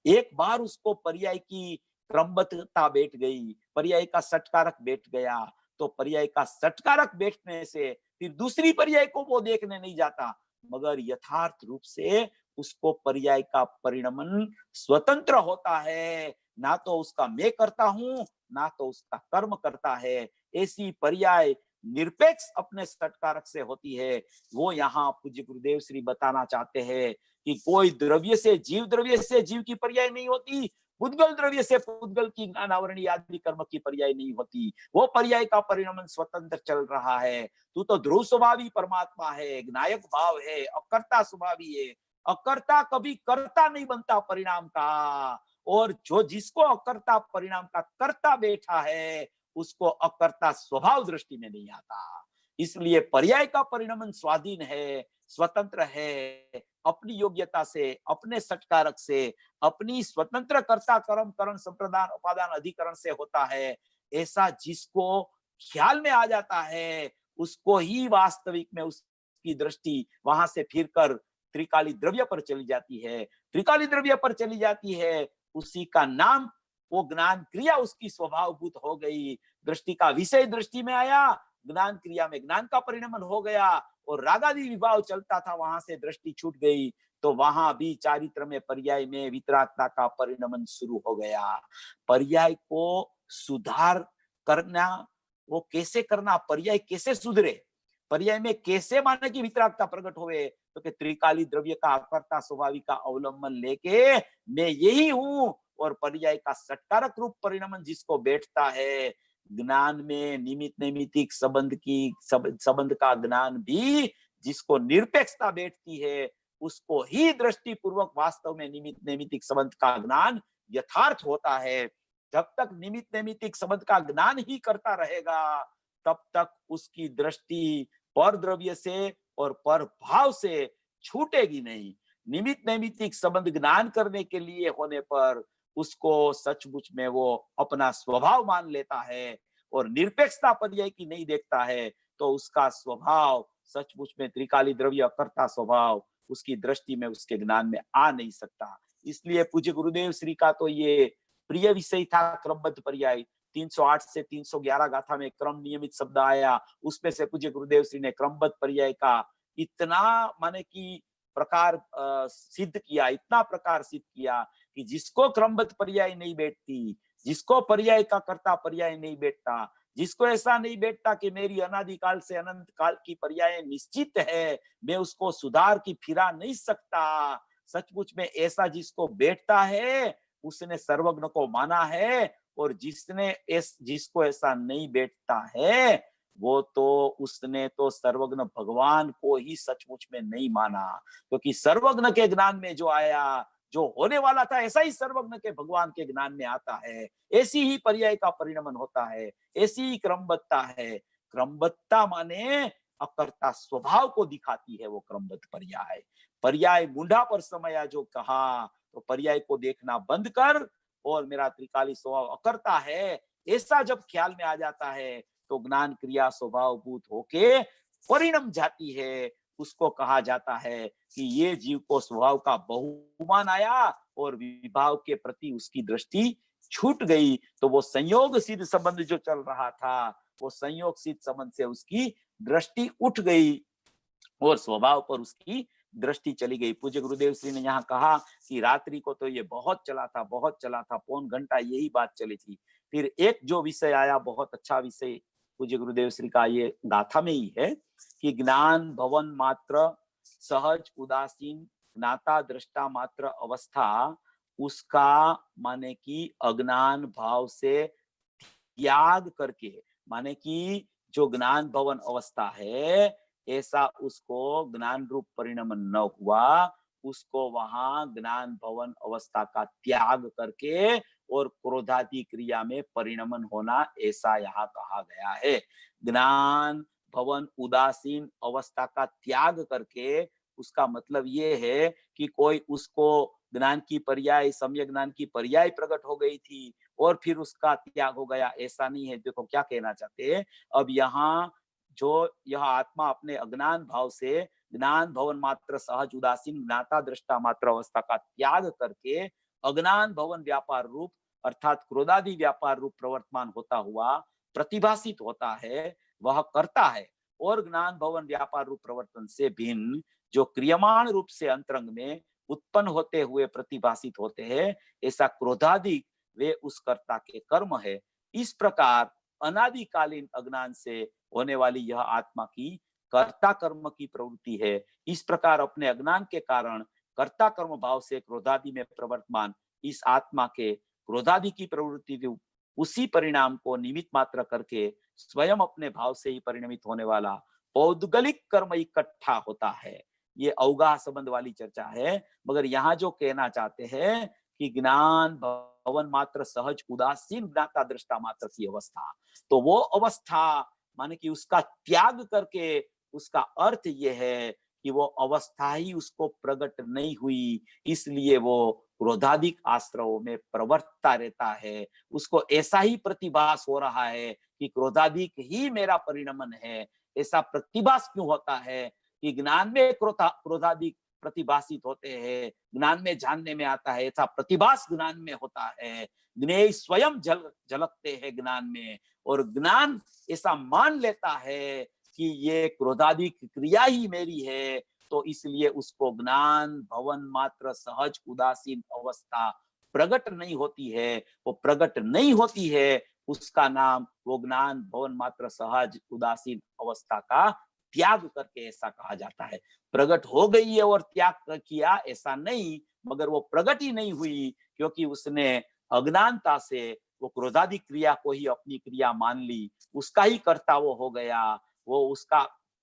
[SPEAKER 1] एक बार उसको पर्याय की क्रमबद्धता बैठ गई, पर्याय का सटकारक बैठ गया, तो पर्याय का सटकारक बैठने से फिर दूसरी पर्याय को वो देखने नहीं जाता, मगर यथार्थ रूप से उसको पर्याय का परिणमन स्वतंत्र होता है। ना तो उसका मैं करता हूं, ना तो उसका कर्म करता है। ऐसी पर्याय निरपेक्ष अपने सटकारक से होती है। वो यहाँ पूज्य गुरुदेव श्री बताना चाहते हैं कि कोई द्रव्य से जीव की पर्याय नहीं होती, पुद्गल द्रव्य से पुद्गल की ज्ञान आवरणी आदि कर्म की पर्याय नहीं होती, वो पर्याय का परिणमन स्वतंत्र चल रहा है। तू तो ध्रुव स्वभावी परमात्मा है, नायक भाव है, अकर्ता स्वभावी है। अकर्ता कभी कर्ता नहीं बनता परिणाम का, और जो जिसको अकर्ता परिणाम का कर्ता बैठा है उसको अकर्ता स्वभाव दृष्टि में नहीं आता। इसलिए पर्याय का परिणमन स्वाधीन है, स्वतंत्र है, अपनी योग्यता से, अपने सटकारक से, अपनी स्वतंत्र कर्ता कर्म करण संप्रदान उपादान अधिकरण से होता है। ऐसा जिसको ख्याल में आ जाता है उसको ही वास्तविक में उसकी दृष्टि वहां से फिरकर त्रिकाली द्रव्य पर चली जाती है। त्रिकाली द्रव्य पर चली जाती है, उसी का नाम, वो ज्ञान क्रिया उसकी स्वभावभूत हो गई। दृष्टि का विषय दृष्टि में आया, ज्ञान क्रिया में ज्ञान का परिणमन हो गया, और रागादि विभाव चलता था, वहां से दृष्टि छूट गई, तो वहां भी चारित्र में पर्याय में वितरागता का परिणमन शुरू हो गया। पर्याय को सुधार करना, वो कैसे करना, पर्याय कैसे सुधरे, पर्याय में कैसे माने की वितरागता प्रकट हुए, तो कि त्रिकाली द्रव्य का अकर्ता स्वाभाविक का अवलंबन लेके मैं यही हूं, और पर्याय का सत्कारक रूप परिणमन जिसको बैठता है, ज्ञान में निमित्त नैमित्तिक संबंध की संबंध का ज्ञान भी जिसको निरपेक्षता बैठती है, उसको ही दृष्टि पूर्वक वास्तव में निमित्त नैमित्तिक संबंध का ज्ञान यथार्थ होता है। जब तक निमित्त नैमित्तिक संबंध का ज्ञान ही करता रहेगा, तब तक उसकी दृष्टि पर द्रव्य से और पर भाव से छूटेगी नहीं। निमित्त नैमित्तिक संबंध ज्ञान करने के लिए होने पर उसको सचमुच में वो अपना स्वभाव मान लेता है, और निरपेक्षता पर्याय की नहीं देखता है, तो उसका स्वभाव सचमुच में त्रिकाली द्रव्य अकर्ता स्वभाव उसकी दृष्टि में, उसके ज्ञान में आ नहीं सकता। इसलिए पूज्य गुरुदेव श्री का तो ये प्रिय विषय था क्रमबद्ध पर्याय। 308 से 311 गाथा में क्रम नियमित शब्द आया, उसमें से पूज्य गुरुदेव श्री ने क्रमबद्ध पर्याय का इतना माने कि प्रकार सिद्ध किया, इतना प्रकार सिद्ध किया कि जिसको क्रमबद्ध पर्याय नहीं बैठती, जिसको पर्याय का कर्ता पर्याय नहीं बैठता, जिसको ऐसा नहीं बैठता कि मेरी अनादिकाल से अनंत काल की पर्याय निश्चित है, मैं उसको सुधार की फिरा नहीं सकता, सचमुच में ऐसा जिसको बैठता है उसने सर्वज्ञ को माना है, और जिसको ऐसा नहीं बैठता है वो तो उसने तो सर्वज्ञ भगवान को ही सचमुच में नहीं माना। क्योंकि सर्वज्ञ के ज्ञान में जो आया, जो होने वाला था, ऐसा ही सर्वज्ञ के भगवान के ज्ञान में आता है। ऐसी ही पर्याय का परिणमन होता है, ऐसी ही क्रमबद्धता है। क्रमबद्धता माने अकर्ता स्वभाव को दिखाती है वो क्रमबद्ध पर्याय। पर्याय मुंडा पर समया जो कहा, तो पर्याय को देखना बंद कर, और मेरा त्रिकाली स्वभाव अकर्ता है, ऐसा जब ख्याल में आ जाता है, तो ज्ञान क्रिया स्वभावभूत होके परिणम जाती है। उसको कहा जाता है कि ये जीव को स्वभाव का बहुमान आया, और विभाव के प्रति उसकी दृष्टि छूट गई, तो वो संयोग सिद्ध संबंध जो चल रहा था, वो संयोग सिद्ध संबंध से उसकी दृष्टि उठ गई, और स्वभाव पर उसकी दृष्टि चली गई। पूज्य गुरुदेव श्री ने यहाँ कहा कि रात्रि को तो ये बहुत चला था, बहुत चला था, पौन घंटा यही बात चली थी। फिर एक जो विषय आया, बहुत अच्छा विषय पूज्य गुरुदेव श्री का ये गाथा में ही है कि ज्ञान भवन मात्र सहज उदासीन ज्ञाता दृष्टा मात्र अवस्था, उसका माने कि अज्ञान भाव से त्याग करके, माने कि जो ज्ञान भवन अवस्था है, ऐसा उसको ज्ञान रूप परिणमन न हुआ, उसको वहां ज्ञान भवन अवस्था का त्याग करके और क्रोधादि क्रिया में परिणमन होना, ऐसा यहाँ कहा गया है। ज्ञान भवन उदासीन अवस्था का त्याग करके, उसका मतलब ये है कि कोई उसको ज्ञान की पर्याय, सम्यक ज्ञान की पर्याय प्रकट हो गई थी और फिर उसका त्याग हो गया, ऐसा नहीं है। देखो क्या कहना चाहते हैं अब यहाँ, जो यह आत्मा अपने अज्ञान भाव से ज्ञान भवन मात्र सहज उदासीन ज्ञाता दृष्टा मात्र अवस्था का त्याग करके अज्ञान भवन व्यापार रूप अर्थात क्रोधादि व्यापार रूप प्रवर्तमान होता हुआ प्रतिभासित होता है, वह करता है। और ज्ञान भवन व्यापार रूप प्रवर्तन से भिन्न जो क्रियमाण रूप से अंतरंग में उत्पन्न होते हुए प्रतिभासित होते हैं, ऐसा क्रोधादि वे उस कर्ता के कर्म है। इस प्रकार अनादिकालीन अज्ञान से होने वाली यह आत्मा की कर्ता कर्म की प्रवृत्ति है। इस प्रकार अपने अज्ञान के कारण कर्ता कर्म भाव से क्रोधादि में प्रवर्तमान इस आत्मा के क्रोधादि की प्रवृत्ति थी, उसी परिणाम को निमित्त मात्र करके स्वयं अपने भाव से ही परिणमित होने वाला पौद्गलिक कर्म इकट्ठा होता है। ये अवगाह संबंध वाली चर्चा है, मगर यहाँ जो कहना चाहते हैं कि ज्ञान भवन मात्र सहज उदासीन ज्ञाता दृष्टा मात्र की अवस्था, तो वो अवस्था माने कि उसका त्याग करके उसका अर्थ ये है कि वो अवस्था ही उसको प्रकट नहीं हुई, इसलिए वो क्रोधादिक आश्रवों में प्रवर्तता रहता है। उसको ऐसा ही प्रतिभास हो रहा है कि क्रोधादिक ही मेरा परिणमन है। ऐसा प्रतिभास क्यों होता है कि ज्ञान में क्रोधादिक प्रतिभासित होते हैं, ज्ञान में जानने में आता है, ऐसा प्रतिभास ज्ञान में होता है। ज्ञेय स्वयं झलकते हैं ज्ञान में, और ज्ञान ऐसा मान लेता है कि ये क्रोधादिक क्रिया ही मेरी है, तो इसलिए उसको ज्ञान भवन मात्र सहज उदासीन अवस्था प्रकट नहीं होती है। वो प्रकट नहीं होती है, उसका नाम वो ज्ञान भवन मात्र सहज उदासीन अवस्था का त्याग करके ऐसा कहा जाता है। प्रकट हो गई है और त्याग किया ऐसा नहीं, मगर वो प्रकट ही नहीं हुई क्योंकि उसने अज्ञानता से वो क्रोधादि क्रिया को ही अपनी क्रिया मान ली, उसका ही कर्ता वो हो गया। वो उसका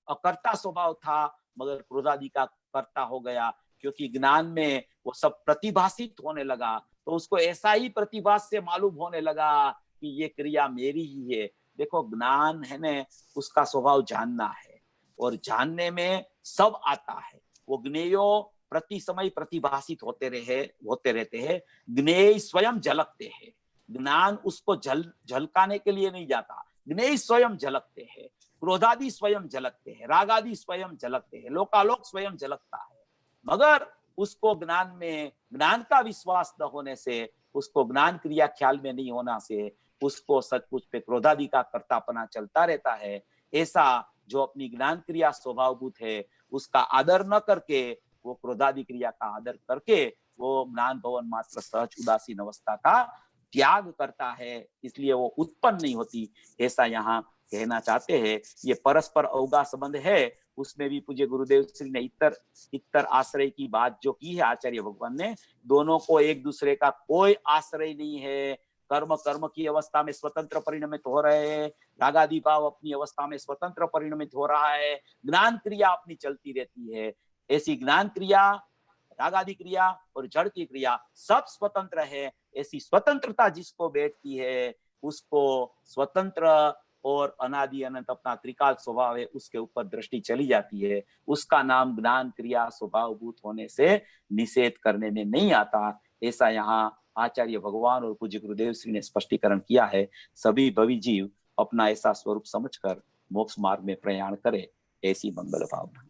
[SPEAKER 1] अकर्ता स्वभाव था मगर क्रोधादि का कर्ता हो गया, क्योंकि ज्ञान में वो सब प्रतिभासित होने लगा, तो उसको ऐसा ही प्रतिभास से मालूम होने लगा कि ये क्रिया मेरी ही है। देखो ज्ञान है न, उसका स्वभाव जानना है, और जानने में सब आता है। वो ज्ञेयो प्रति समय प्रतिभासित होते रहते हैं। ज्ञेय स्वयं झलकते हैं। ज्ञान उसको झलकाने के लिए नहीं जाता, ज्ञेय स्वयं झलकते हैं। क्रोधादि स्वयं झलकते हैं, रागादि स्वयं झलकते हैं, लोकालोक स्वयं झलकता है। मगर उसको ज्ञान का विश्वास न होने से, उसको ज्ञान क्रिया ख्याल में नहीं होना से, उसको सचमुच पे क्रोधादि का कर्तापना चलता रहता है। ऐसा जो अपनी ज्ञान क्रिया स्वभावभूत है उसका आदर न करके, वो क्रोधादि क्रिया का आदर करके वो ज्ञान भवन मात्र सहज उदासीन अवस्था का त्याग करता है, इसलिए वो उत्पन्न नहीं होती, ऐसा यहाँ कहना चाहते हैं। ये परस्पर अवगा संबंध है, उसमें भी पूज्य गुरुदेव श्री ने इतर आश्रय की बात जो की है आचार्य भगवान ने, दोनों को एक दूसरे का कोई आश्रय नहीं है। कर्म की अवस्था में स्वतंत्र परिणमित हो रहे हैं, रागादि भाव अपनी अवस्था में स्वतंत्र परिणमित हो रहा है, ज्ञान क्रिया अपनी चलती रहती है। ऐसी ज्ञान क्रिया, रागादि क्रिया और जड़ की क्रिया सब स्वतंत्र है। ऐसी स्वतंत्रता जिसको बैठती है, उसको स्वतंत्र और अनादि अनंत अपना त्रिकाल स्वभाव है, उसके ऊपर दृष्टि चली जाती है। उसका नाम ज्ञान क्रिया स्वभावभूत होने से निषेध करने में नहीं आता। ऐसा यहाँ आचार्य भगवान और पूज्य गुरुदेव श्री ने स्पष्टीकरण किया है। सभी भवी जीव अपना ऐसा स्वरूप समझकर मोक्ष मार्ग में प्रयाण करे, ऐसी मंगल भावना।